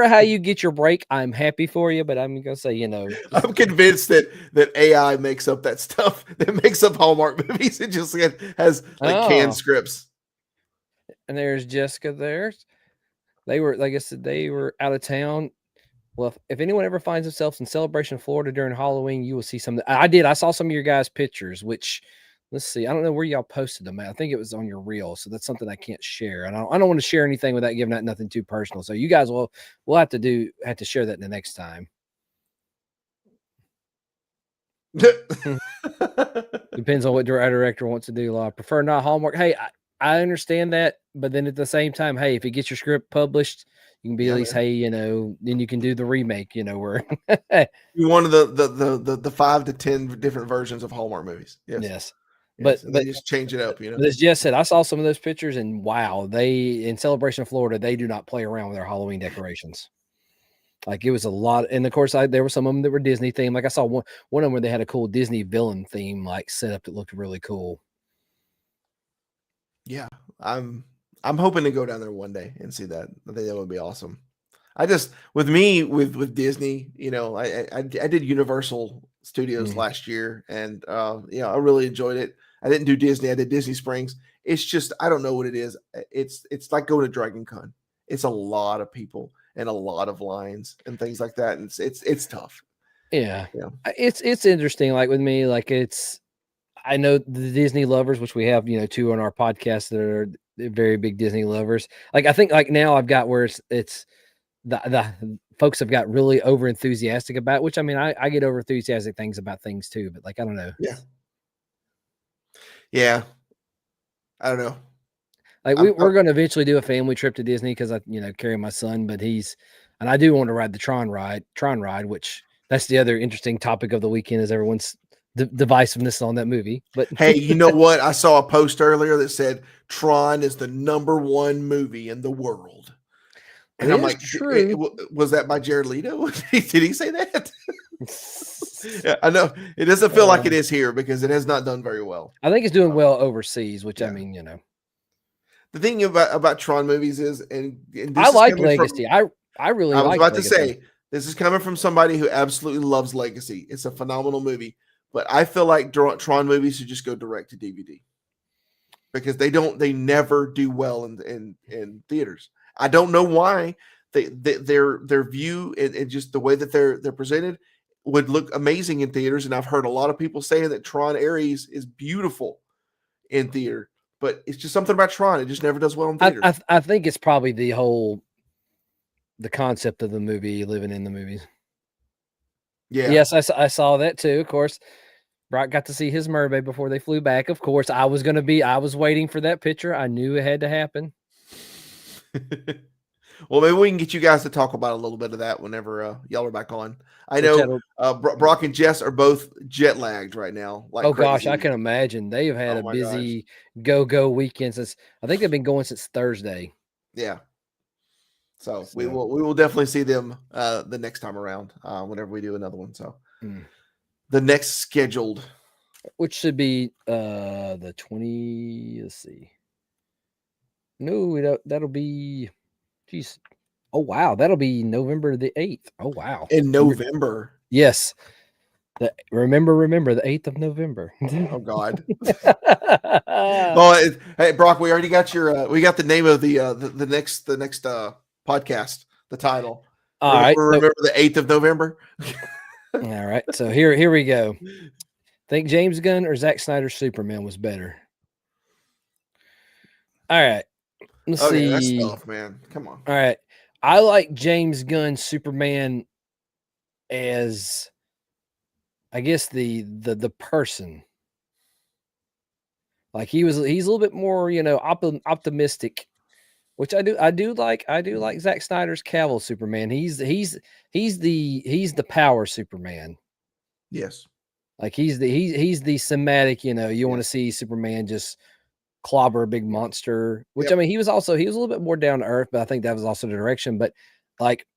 how you get your break. I'm happy for you, but I'm gonna say, I'm convinced that AI makes up that stuff. That makes up Hallmark movies. It just has like canned scripts. And there's Jessica there. They were, like I said, they were out of town. Well, if anyone ever finds themselves in Celebration, Florida during Halloween, you will see some. I saw some of your guys' pictures, which. Let's see. I don't know where y'all posted them at. I think it was on your reel. So that's something I can't share. And I don't want to share anything without giving out nothing too personal. So you guys we'll have to share that in the next time. Depends on what director wants to do. I prefer not Hallmark. Hey, I understand that, but then at the same time, hey, if you get your script published, you can be at least, hey, then you can do the remake, where you one of the 5 to 10 different versions of Hallmark movies. Yes. But they just change it up, But as Jess said, I saw some of those pictures, and wow, in Celebration, Florida, they do not play around with their Halloween decorations. Like it was a lot, and of course, there were some of them that were Disney themed. Like I saw one of them where they had a cool Disney villain theme, like set up that looked really cool. Yeah, I'm hoping to go down there one day and see that. I think that would be awesome. I just with Disney, I did Universal Studios last year, and I really enjoyed it. I didn't do Disney. I did Disney Springs. It's just I don't know what it is. It's like going to Dragon Con. It's a lot of people and a lot of lines and things like that, and it's tough. Yeah. It's interesting. Like with me, like I know the Disney lovers, which we have, two on our podcast that are very big Disney lovers. Like I think like now I've got where it's the folks have got really over enthusiastic about, which I mean, I get over enthusiastic things about things too, but like, I don't know. Yeah. I don't know. Like we're going to eventually do a family trip to Disney. Cause I, carry my son, but and I do want to ride the Tron ride, which That's the other interesting topic of the weekend is everyone's divisiveness on that movie. But hey, you know what? I saw a post earlier that said Tron is the #1 movie in the world. And I'm like, true. Was that by Jared Leto? Did he say that? Yeah, I know it doesn't feel like it is here because it has not done very well. I think it's doing well overseas, which yeah. I mean, you know. The thing about Tron movies is, and this I is like Legacy. I really I was like about Legacy. to say, this is coming from somebody who absolutely loves Legacy. It's a phenomenal movie, but I feel like Tron movies should just go direct to DVD because they never do well in theaters. I don't know why. Their view and just the way that they're presented would look amazing in theaters, and I've heard a lot of people saying that Tron Ares is beautiful in theater, but it's just something about Tron. It just never does well in theaters. I think it's probably the concept of the movie, living in the movies. Yeah. Yes, I saw that too. Of course, Brock got to see his mermaid before they flew back. Of course, I was waiting for that picture. I knew it had to happen. Well, maybe we can get you guys to talk about a little bit of that whenever y'all are back on. I know Brock and Jess are both jet lagged right now. Like gosh, I can imagine. They've had a busy go weekend since I think they've been going since Thursday. Yeah. So we will definitely see them the next time around whenever we do another one. So the next scheduled, which should be the 20. Let's see. No, that'll be. Jeez. Oh, wow. That'll be November the 8th. Oh, wow. In November. Yes. Remember the 8th of November. Oh, God. Oh, hey, Brock, we already got we got the name of the next podcast, the title. All right. Remember the 8th of November? All right. So here we go. Think James Gunn or Zack Snyder's Superman was better? All right. Let's see. That's tough, man. Come on. All right. I like James Gunn's Superman as, I guess, the person. Like he's a little bit more, optimistic, which I do like. I do like Zack Snyder's Cavill Superman. He's the power Superman. Yes. Like he's the somatic, you want to see Superman just clobber a big monster, which I mean, he was a little bit more down to earth, but I think that was also the direction. But like,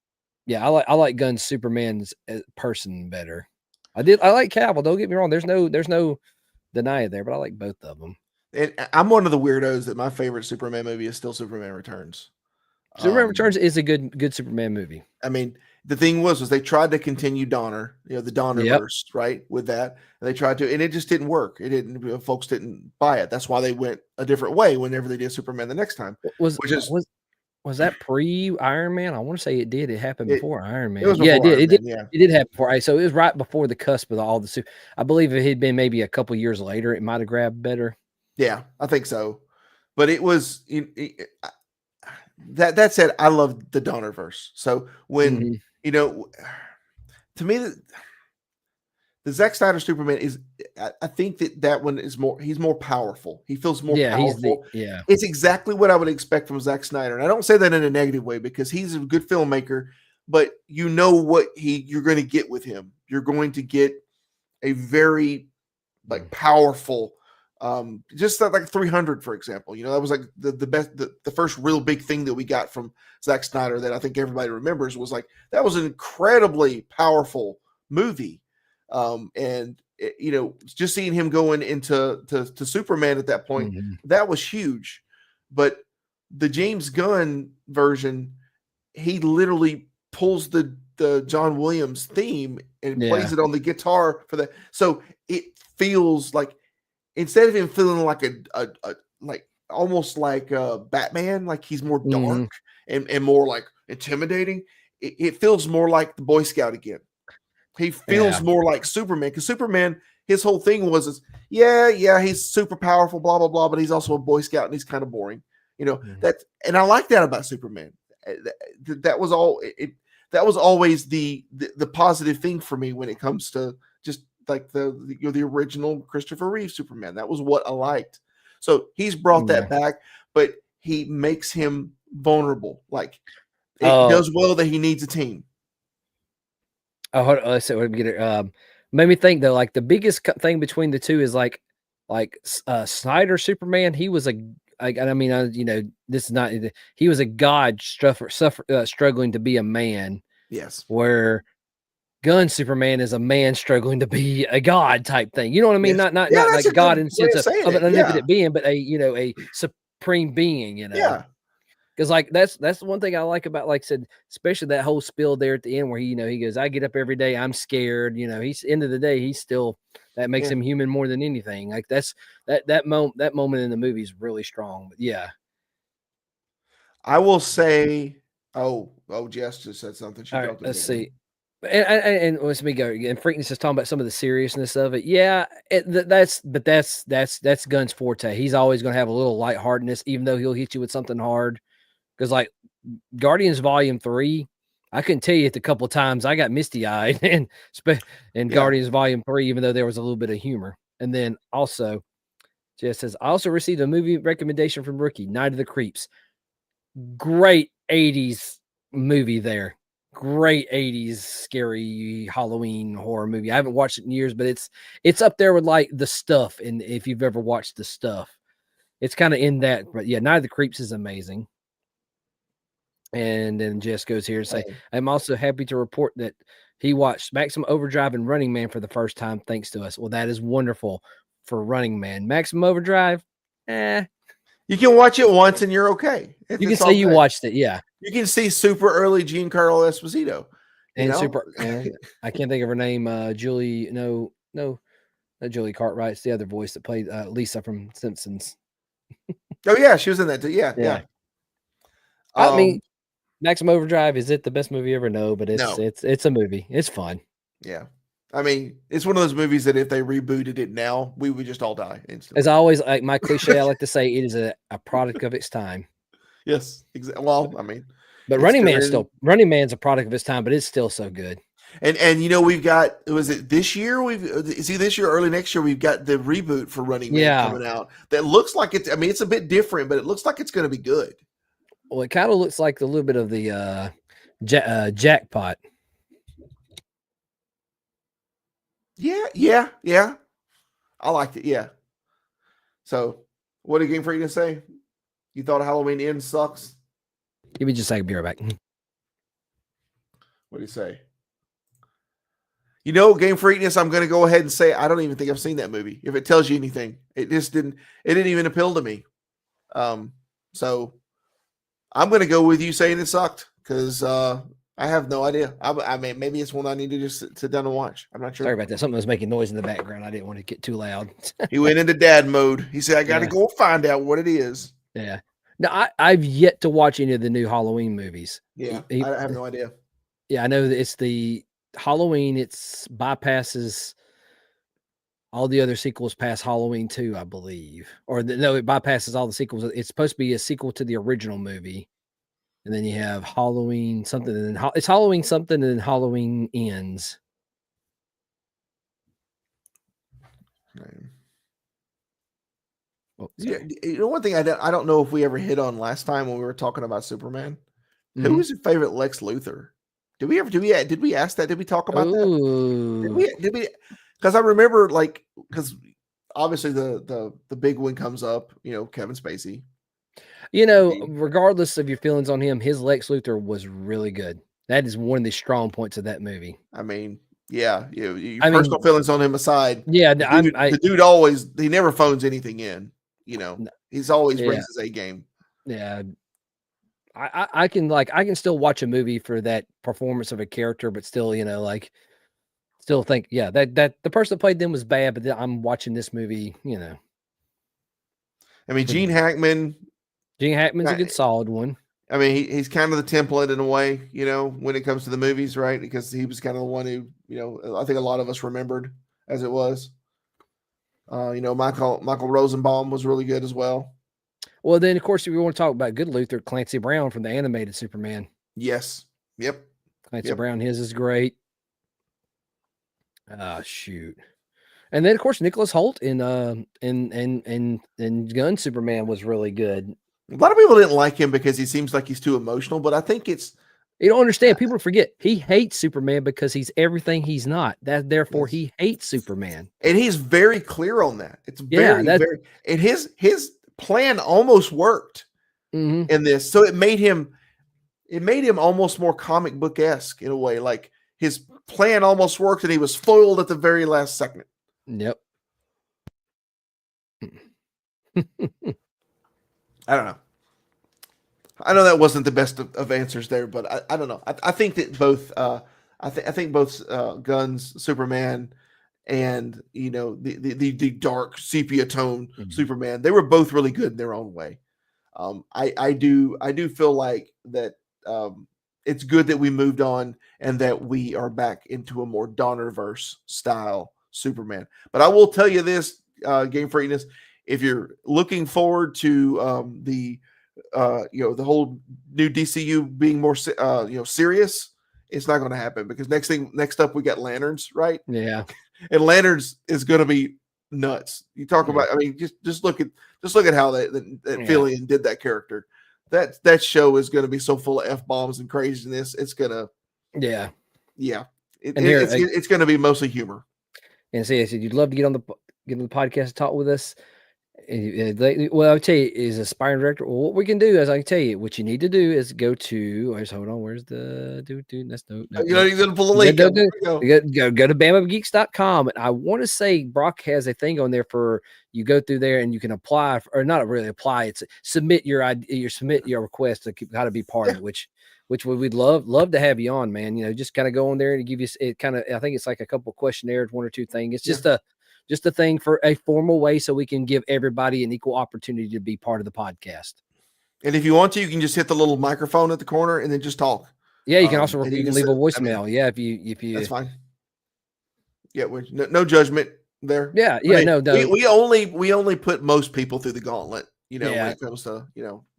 yeah, I like Gunn's Superman's person better. I like Cavill. Don't get me wrong. There's no denying there, but I like both of them. And I'm one of the weirdos that my favorite Superman movie is still Superman Returns. Superman Returns is a good Superman movie. I mean, the thing was they tried to continue Donner, the Donnerverse, right? With that, and they tried to, and it just didn't work. It didn't. Folks didn't buy it. That's why they went a different way whenever they did Superman the next time. Was that pre Iron Man? I want to say it did. It happened before Iron Man. It did. It did happen before. So it was right before the cusp of all the. I believe if it had been maybe a couple years later, it might have grabbed better. Yeah, I think so. But it was that said, I love the Donnerverse. So when to me, the Zack Snyder Superman is, I think that one is more, he's more powerful. He feels more powerful. It's exactly what I would expect from Zack Snyder. And I don't say that in a negative way because he's a good filmmaker, but you know what you're going to get with him. You're going to get a very powerful, just like 300, for example. That was like the best, the first real big thing that we got from Zack Snyder that I think everybody remembers was like, that was an incredibly powerful movie. And just seeing him going into Superman at that point, that was huge. But the James Gunn version, he literally pulls the John Williams theme and plays it on the guitar for that. So it feels like, instead of him feeling like like almost like Batman, like he's more dark and more like intimidating, it feels more like the Boy Scout again. He feels more like Superman, because Superman, his whole thing was, he's super powerful, blah, blah, blah, but he's also a Boy Scout and he's kind of boring. That, and I like that about Superman. That was all. That was always the positive thing for me when it comes to just like the original Christopher Reeve Superman. That was what I liked. So he's brought that back, but he makes him vulnerable. Like it does well that he needs a team. Oh, hold on, let's see. What we get it. Made me think though, like the biggest thing between the two is like Snyder Superman. He was and I mean, this is not. He was a god struggling to be a man. Yes. Where Gun Superman is a man struggling to be a god type thing. You know what I mean? Yes. Not Yeah, like God in the sense of an it. unlimited being, but a supreme being. Yeah. Because like that's the one thing I like about, like I said, especially that whole spill there at the end where he goes, I get up every day, I'm scared. He's end of the day, he's still, that makes him human more than anything. Like that moment in the movie is really strong. But yeah. I will say, Jess just said something. She All right, dropped it. let's see. And let me go. And Freakness is talking about some of the seriousness of it. Yeah, that's Gun's forte. He's always going to have a little lightheartedness, even though he'll hit you with something hard. Because like Guardians Volume 3, I couldn't tell you it a couple of times I got misty eyed and Guardians Volume 3, even though there was a little bit of humor. And then also, Jess says, I also received a movie recommendation from Rookie, Night of the Creeps. Great 80s movie there. Great 80s scary Halloween horror movie. I haven't watched it in years, but it's up there with like The Stuff. And if you've ever watched The Stuff, it's kind of in that. But yeah, Night of the Creeps is amazing. And then Jess goes here and say, I'm also happy to report that he watched Maximum Overdrive and Running Man for the first time, thanks to us. Well, that is wonderful for Running Man. Maximum Overdrive, you can watch it once and you're okay. You can say you watched it, yeah. You can see super early Giancarlo Esposito. And I can't think of her name. Julie, no, not Julie Cartwright. It's the other voice that played Lisa from Simpsons. Oh yeah, she was in that too. Yeah. I mean, Maximum Overdrive, is it the best movie ever? No, but it's a movie. It's fun. Yeah. I mean, it's one of those movies that if they rebooted it now, we would just all die instantly. As always, like my cliche, I like to say it is a product of its time. Yes. Well, I mean, but Running Man's a product of its time, but it's still so good. And we've got, was it this year? This year or early next year, we've got the reboot for Running Man coming out. That looks like it's a bit different, but it looks like it's going to be good. Well, it kind of looks like a little bit of the Jackpot. Yeah. I liked it. Yeah. So, what did Game Freak to say? You thought Halloween Ends sucks? Give me just a second, be right back. What do you say? Game Freakness, I'm going to go ahead and say I don't even think I've seen that movie. If it tells you anything, it didn't even appeal to me. So I'm going to go with you saying it sucked because I have no idea. I mean, maybe it's one I need to just sit down and watch. I'm not sure. Sorry about that. Something was making noise in the background. I didn't want to get too loud. He went into dad mode. He said, I got to go find out what it is. Yeah. No, I've yet to watch any of the new Halloween movies. Yeah. I have no idea. Yeah. I know that it's the Halloween. It's bypasses all the other sequels past Halloween 2, I believe. No, it bypasses all the sequels. It's supposed to be a sequel to the original movie. And then you have Halloween something, and then it's Halloween something, and then Halloween Ends. Oh, yeah, one thing I don't know if we ever hit on last time when we were talking about Superman. Mm-hmm. Who was your favorite Lex Luthor? Did we ask that? Did we talk about that? Did we? Because I remember, because obviously the big one comes up. Kevin Spacey. Regardless of your feelings on him, his Lex Luthor was really good. That is one of the strong points of that movie. I mean, yeah, your personal feelings on him aside. Yeah, the dude always, he never phones anything in. He's always brings his A game. Yeah, I can still watch a movie for that performance of a character, but still, still think, that the person that played them was bad, but I'm watching this movie. I mean, Gene Hackman's a good solid one. I mean, he's kind of the template in a way, when it comes to the movies, right? Because he was kind of the one who, I think a lot of us remembered as it was. Michael Rosenbaum was really good as well. Well, then, of course, if we want to talk about good Luthor, Clancy Brown from the animated Superman. Yes. Yep. Clancy Brown, his is great. Shoot. And then, of course, Nicholas Hoult in Gun Superman was really good. A lot of people didn't like him because he seems like he's too emotional, but I think it's You don't understand. People forget he hates Superman because he's everything he's not. Therefore Yes. he hates Superman. And he's very clear on that. It's Yeah, very, and his plan almost worked Mhm. in this. So it made him almost more comic book-esque in a way. Like his plan almost worked and he was foiled at the very last second. Yep. I don't know. I know that wasn't the best of answers there, but I don't know. I think that both I think both Gunn's Superman and the dark sepia tone Superman, they were both really good in their own way. I do feel like that it's good that we moved on and that we are back into a more Donnerverse style Superman. But I will tell you this, Game Freakness, if you're looking forward to the whole new DCU being more serious, it's not going to happen because next up we got Lanterns, right? Yeah. And Lanterns is going to be nuts. You talk about, I mean, just look at how that Fillion did that character. That show is going to be so full of F-bombs and craziness. It's gonna, it's going to be mostly humor. And see, I said you'd love to get on the podcast and talk with us. Well, I'll tell you, is aspiring director. Well, what we can do is I can tell you what you need to do is go to. Hold on, where's the dude? That's no. You're gonna pull a link. Go to BamaGeeks.com, and I want to say Brock has a thing on there for you go through there and you can apply or not really apply. It's submit your request to how to be part of it, which we'd love to have you on, man. Just kind of go on there and give you it kind of. I think it's like a couple questionnaires, one or two things. It's just a thing for a formal way so we can give everybody an equal opportunity to be part of the podcast. And if you want to, you can just hit the little microphone at the corner and then just talk. Yeah, you can also you can leave a voicemail. If you that's fine. Yeah, no judgment there. Yeah, no. We only put most people through the gauntlet, when it comes to,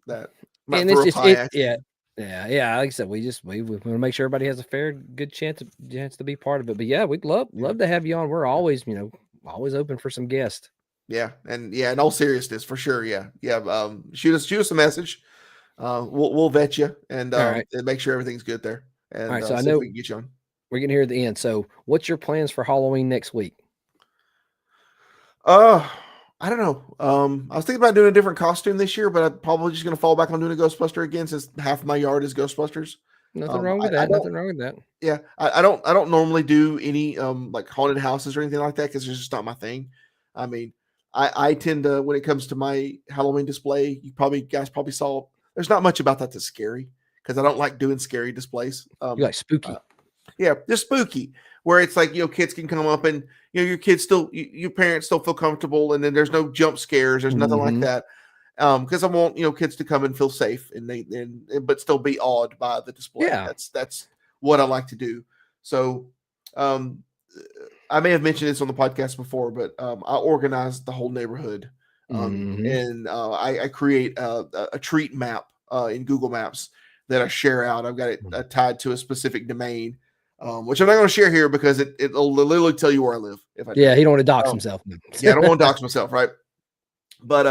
that. And it's just like I said, we want to make sure everybody has a fair, good chance to be part of it. But yeah, we'd love to have you on. We're always, always open for some guests. Yeah, and in all seriousness, for sure. Yeah. Shoot us a message. We'll vet you and make sure everything's good there. And all right, so I know we can get you on. We're getting here at the end. So, what's your plans for Halloween next week? I don't know. I was thinking about doing a different costume this year, but I'm probably just going to fall back on doing a Ghostbuster again since half of my yard is Ghostbusters. Nothing wrong with that. Nothing wrong with that. Yeah, I don't normally do any like haunted houses or anything like that because it's just not my thing. I mean, I tend to, when it comes to my Halloween display, you guys probably saw there's not much about that that's scary because I don't like doing scary displays. You like spooky. Yeah, just spooky, where it's like, kids can come up and, your kids still, your parents still feel comfortable. And then there's no jump scares. There's nothing like that. Because I want, kids to come and feel safe but still be awed by the display. Yeah. That's what I like to do. So, I may have mentioned this on the podcast before, but I organized the whole neighborhood. And I create a treat map in Google Maps that I share out. I've got it tied to a specific domain, which I'm not going to share here because it'll literally tell you where I live. If I do. He don't want to dox himself. Yeah, I don't want to dox myself, right? But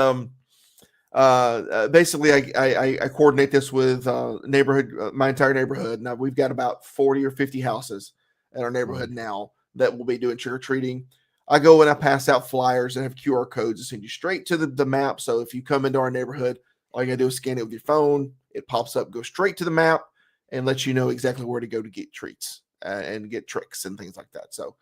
basically, I coordinate this with neighborhood, my entire neighborhood. Now we've got about 40 or 50 houses in our neighborhood now that will be doing trick or treating. I go and I pass out flyers that have QR codes to send you straight to the map. So if you come into our neighborhood, all you gotta do is scan it with your phone. It pops up, goes straight to the map, and lets you know exactly where to go to get treats and get tricks and things like that. So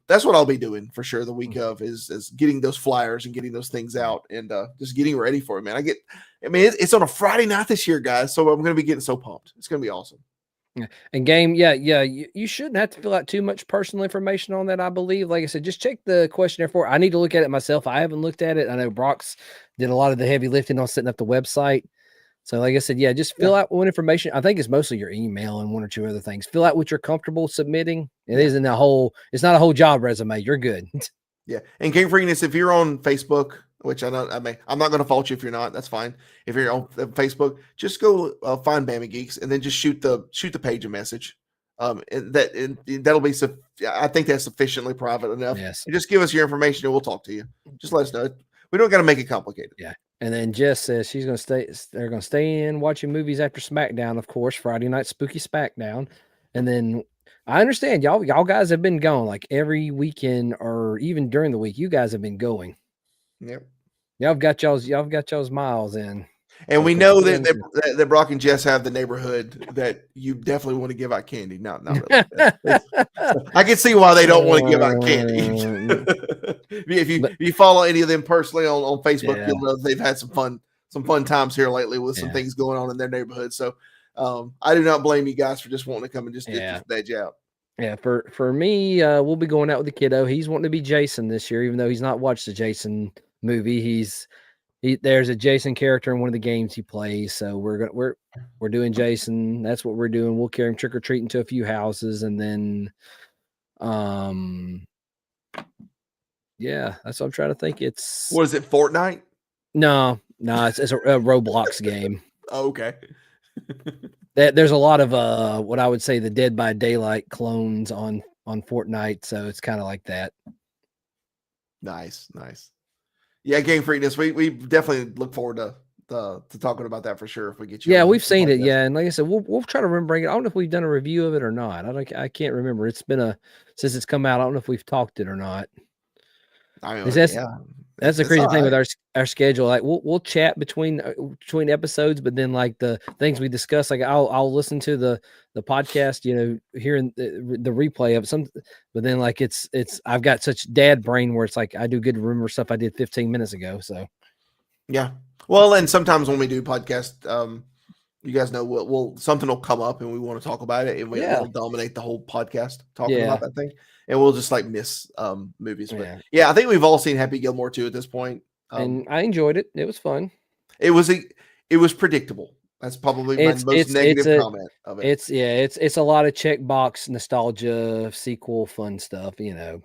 that's what I'll be doing for sure the week of is getting those flyers and getting those things out and just getting ready for it, man. It's on a Friday night this year, guys, so I'm going to be getting so pumped. It's going to be awesome. And game, you shouldn't have to fill out too much personal information on that, I believe. Like I said, just check the questionnaire for it. I need to look at it myself. I haven't looked at it. I know Brock's did a lot of the heavy lifting on setting up the website. So like I said, just fill out what information. I think it's mostly your email and one or two other things. Fill out what you're comfortable submitting. It's not a whole job resume. You're good. Yeah. And Game Freakness, if you're on Facebook, which I'm not going to fault you if you're not, that's fine. If you're on Facebook, just go find Bama Geeks and then just shoot the page a message. That'll be, I think that's sufficiently private enough. Yes. And just give us your information and we'll talk to you. Just let us know. We don't got to make it complicated. Yeah. And then Jess says she's going to stay. They're going to stay in watching movies after SmackDown, of course, Friday night spooky SmackDown. And then I understand y'all guys have been going like every weekend or even during the week. You guys have been going. Yep. Y'all got y'all's miles in. And we know that Brock and Jess have the neighborhood that you definitely want to give out candy. Not really. I can see why they don't want to give out candy. if you follow any of them personally on Facebook, you'll know they've had some fun times here lately with some things going on in their neighborhood. So I do not blame you guys for just wanting to come and just veg out. Yeah, for me, we'll be going out with the kiddo. He's wanting to be Jason this year, even though he's not watched the Jason movie. There's a Jason character in one of the games he plays, so we're doing Jason. That's what we're doing. We'll carry him trick or treating to a few houses, and then, that's what I'm trying to think. It's what is it? Fortnite? No, it's a Roblox game. Oh, okay. There's a lot of what I would say the Dead by Daylight clones on Fortnite, so it's kind of like that. Nice. Yeah, Game Freakness. We definitely look forward to talking about that for sure if we get you. Yeah, we've seen it. Yeah, and like I said, we'll try to remember. I don't know if we've done a review of it or not. I can't remember. It's been since it's come out. I don't know if we've talked it or not. I mean, that's the crazy thing with our schedule. Like we'll chat between episodes, but then like the things we discuss, like I'll listen to the podcast, hearing the replay of some, but then like it's I've got such dad brain where it's like I do good to remember stuff I did 15 minutes ago. So yeah, well, and sometimes when we do podcast, you guys know something will come up and we want to talk about it, and we'll dominate the whole podcast talking about that thing. And we'll just like miss movies. But I think we've all seen Happy Gilmore 2 at this point. And I enjoyed it. It was fun. It was predictable. That's probably my most negative comment of it. It's a lot of checkbox nostalgia, sequel, fun stuff, The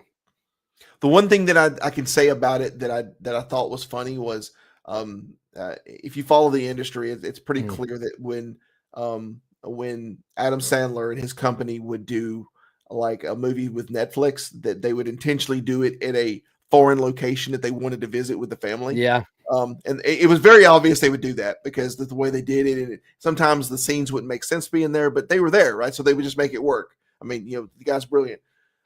one thing that I can say about it that I thought was funny was if you follow the industry, it's pretty clear that when Adam Sandler and his company would do like a movie with Netflix, that they would intentionally do it in a foreign location that they wanted to visit with the family. Yeah. And it was very obvious they would do that because the way they did it, and sometimes the scenes wouldn't make sense being there, but they were there, right? So they would just make it work. I mean, the guy's brilliant.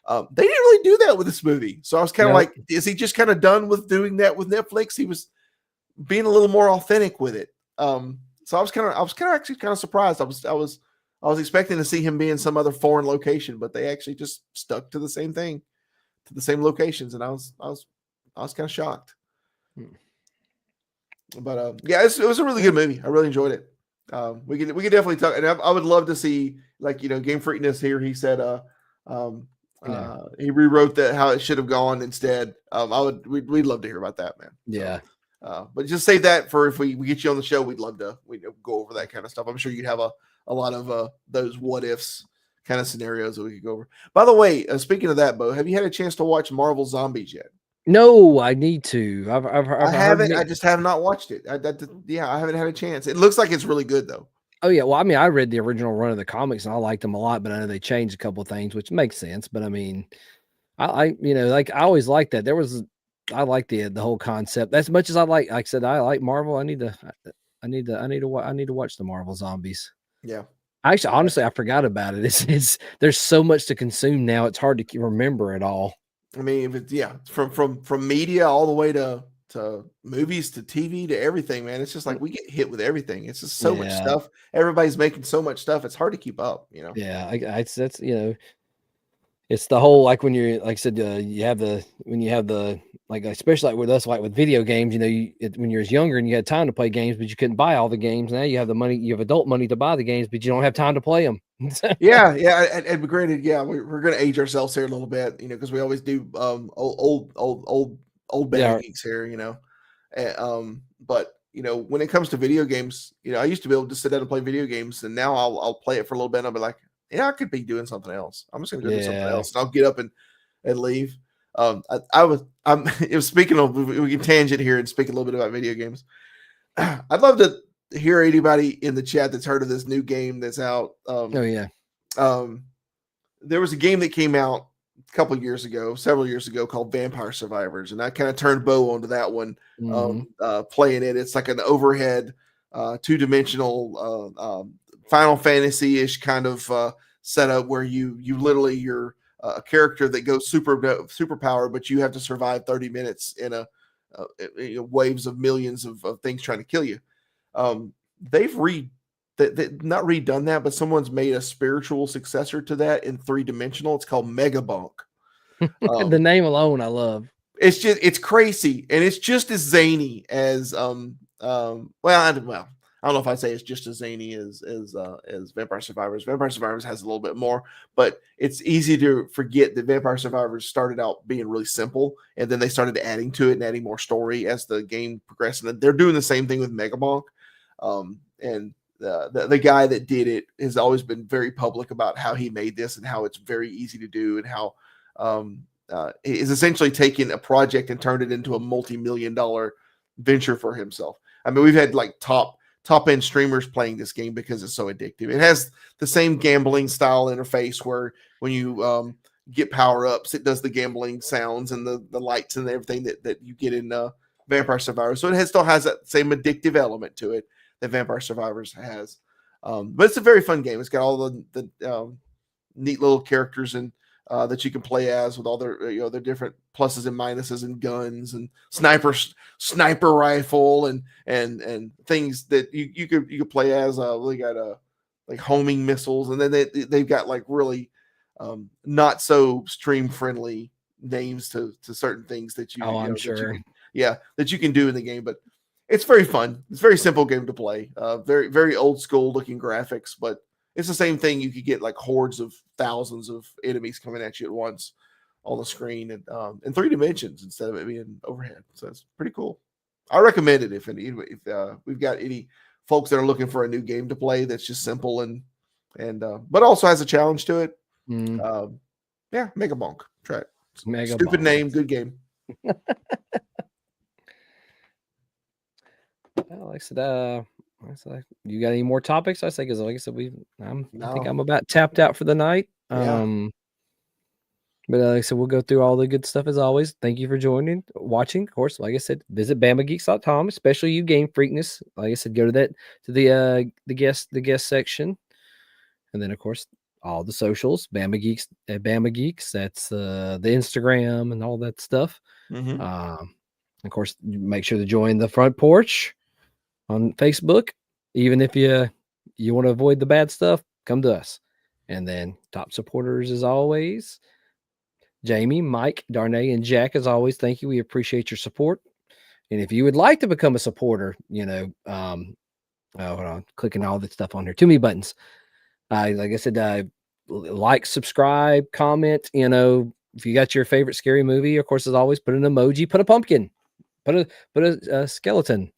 They didn't really do that with this movie. So I was kind of like, is he just kind of done with doing that with Netflix? He was being a little more authentic with it. So I was actually kind of surprised. I was expecting to see him be in some other foreign location, but they actually just stuck to the same thing, to the same locations, and I was kind of shocked. But it was a really good movie. I really enjoyed it. We could definitely talk, and I would love to see Game Freakness here. He said he rewrote that how it should have gone instead. We'd love to hear about that, man. Yeah. But just save that for if we get you on the show. We'd love to go over that kind of stuff. I'm sure you'd have a lot of those what ifs kind of scenarios that we could go over. By the way, speaking of that, Bo, have you had a chance to watch Marvel Zombies yet? No, I need to. I haven't. I just have not watched it. I haven't had a chance. It looks like it's really good though. Oh yeah, well, I mean, I read the original run of the comics and I liked them a lot, but I know they changed a couple of things, which makes sense. But I mean, I always liked that. I like the whole concept as much as like I said, I like Marvel. I need to watch the Marvel Zombies. Yeah. Actually, honestly, I forgot about it. It's there's so much to consume now. It's hard to remember it all. I mean, from media all the way to movies to TV to everything, man. It's just like we get hit with everything. It's just so much stuff. Everybody's making so much stuff. It's hard to keep up, Yeah, it's the whole, like when you're, like I said, you have the like, especially like with us, like with video games, when you're younger and you had time to play games, but you couldn't buy all the games. Now you have the money, you have adult money to buy the games, but you don't have time to play them. Yeah. And granted, we're going to age ourselves here a little bit, because we always do old Bama Geeks here, but when it comes to video games, I used to be able to sit down and play video games, and now I'll play it for a little bit and I'll be like, I could be doing something else. I'm just going to go do something else, and I'll get up and leave. Speaking of, we can tangent here and speak a little bit about video games. I'd love to hear anybody in the chat that's heard of this new game that's out. There was a game that came out couple years ago, several years ago, called Vampire Survivors, and I kind of turned Bo onto that one. Playing it, it's like an overhead, two-dimensional Final Fantasy-ish kind of setup where you're a character that goes superpower, but you have to survive 30 minutes in waves of millions of things trying to kill you. They've not redone that, but someone's made a spiritual successor to that in 3-dimensional. It's called Megabonk. The name alone, I love. It's crazy, and it's just as zany as I don't know if I'd say it's just as zany as Vampire Survivors. Vampire Survivors has a little bit more, but it's easy to forget that Vampire Survivors started out being really simple, and then they started adding to it and adding more story as the game progressed. And they're doing the same thing with Megabonk. And the guy that did it has always been very public about how he made this and how it's very easy to do, and how is essentially taking a project and turned it into a multi-million-dollar venture for himself. I mean, we've had like top-end streamers playing this game because it's so addictive. It has the same gambling style interface where when you get power-ups, it does the gambling sounds and the lights and everything that you get in Vampire Survivors. So it still has that same addictive element to it that Vampire Survivors has. But it's a very fun game. It's got all the neat little characters and that you can play as, with all their their different pluses and minuses and guns and sniper rifle and things that you could play as. They got like homing missiles, and then they've got like really not so stream friendly names to certain things that I'm sure. That you can do in the game. But it's very fun. It's a very simple game to play. Very, very old school looking graphics, but it's the same thing. You could get like hordes of thousands of enemies coming at you at once on the screen and in 3 dimensions instead of it being overhead. So it's pretty cool. I recommend it if we've got any folks that are looking for a new game to play that's just simple and but also has a challenge to it. Megabonk. Try it. Stupid name, good game. Well, like I said, you got any more topics? I say, because like I said, I think I'm about tapped out for the night. Yeah. But like I said, we'll go through all the good stuff as always. Thank you for watching. Of course, like I said, visit BamaGeeks.com, especially you game freakness. Like I said, go to the guest section, and then of course all the socials, Bama Geeks at Bama Geeks. That's the Instagram and all that stuff. Mm-hmm. Of course, make sure to join the front porch on Facebook. Even if you want to avoid the bad stuff, come to us. And then top supporters as always, Jamie, Mike, Darnay, and Jack, as always, thank you. We appreciate your support. And if you would like to become a supporter, hold on, clicking all that stuff on here. Too many buttons. Like I said, like, subscribe, comment. If you got your favorite scary movie, of course, as always, put an emoji, put a pumpkin, put a skeleton.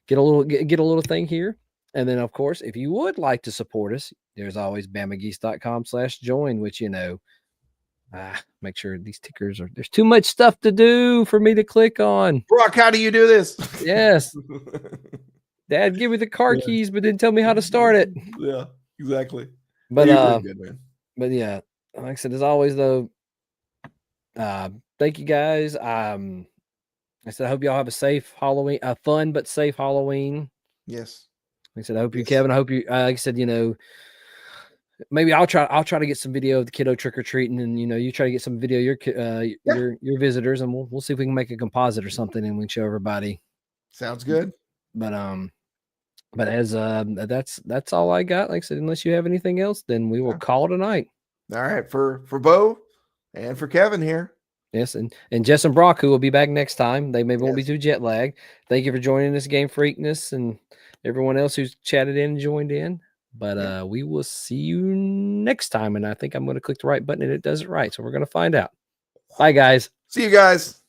Get a little thing here. And then, of course, if you would like to support us, there's always BamaGeeks.com/join, which, make sure these tickers there's too much stuff to do for me to click on. Brock, how do you do this? Yes. Dad, give me the car keys, but didn't tell me how to start it. Yeah, exactly. But, good, man. But yeah, like I said, as always, though, thank you guys. I said, I hope y'all have a safe Halloween, a fun but safe Halloween. Yes. Like I said, I hope you, Kevin. I hope you, like I said, maybe I'll try to get some video of the kiddo trick or treating, and you try to get some video of your visitors, and we'll see if we can make a composite or something, and we can show everybody. Sounds good. But as that's all I got. Like I said, unless you have anything else, then we will call it a night. All right, for Bo and for Kevin here. Yes, and Jess and Brock, who will be back next time. They maybe won't be too jet lagged. Thank you for joining us, Game Freakness, and everyone else who's chatted in and joined in. But we will see you next time. And I think I'm going to click the right button and it does it right. So we're going to find out. Bye, guys. See you guys.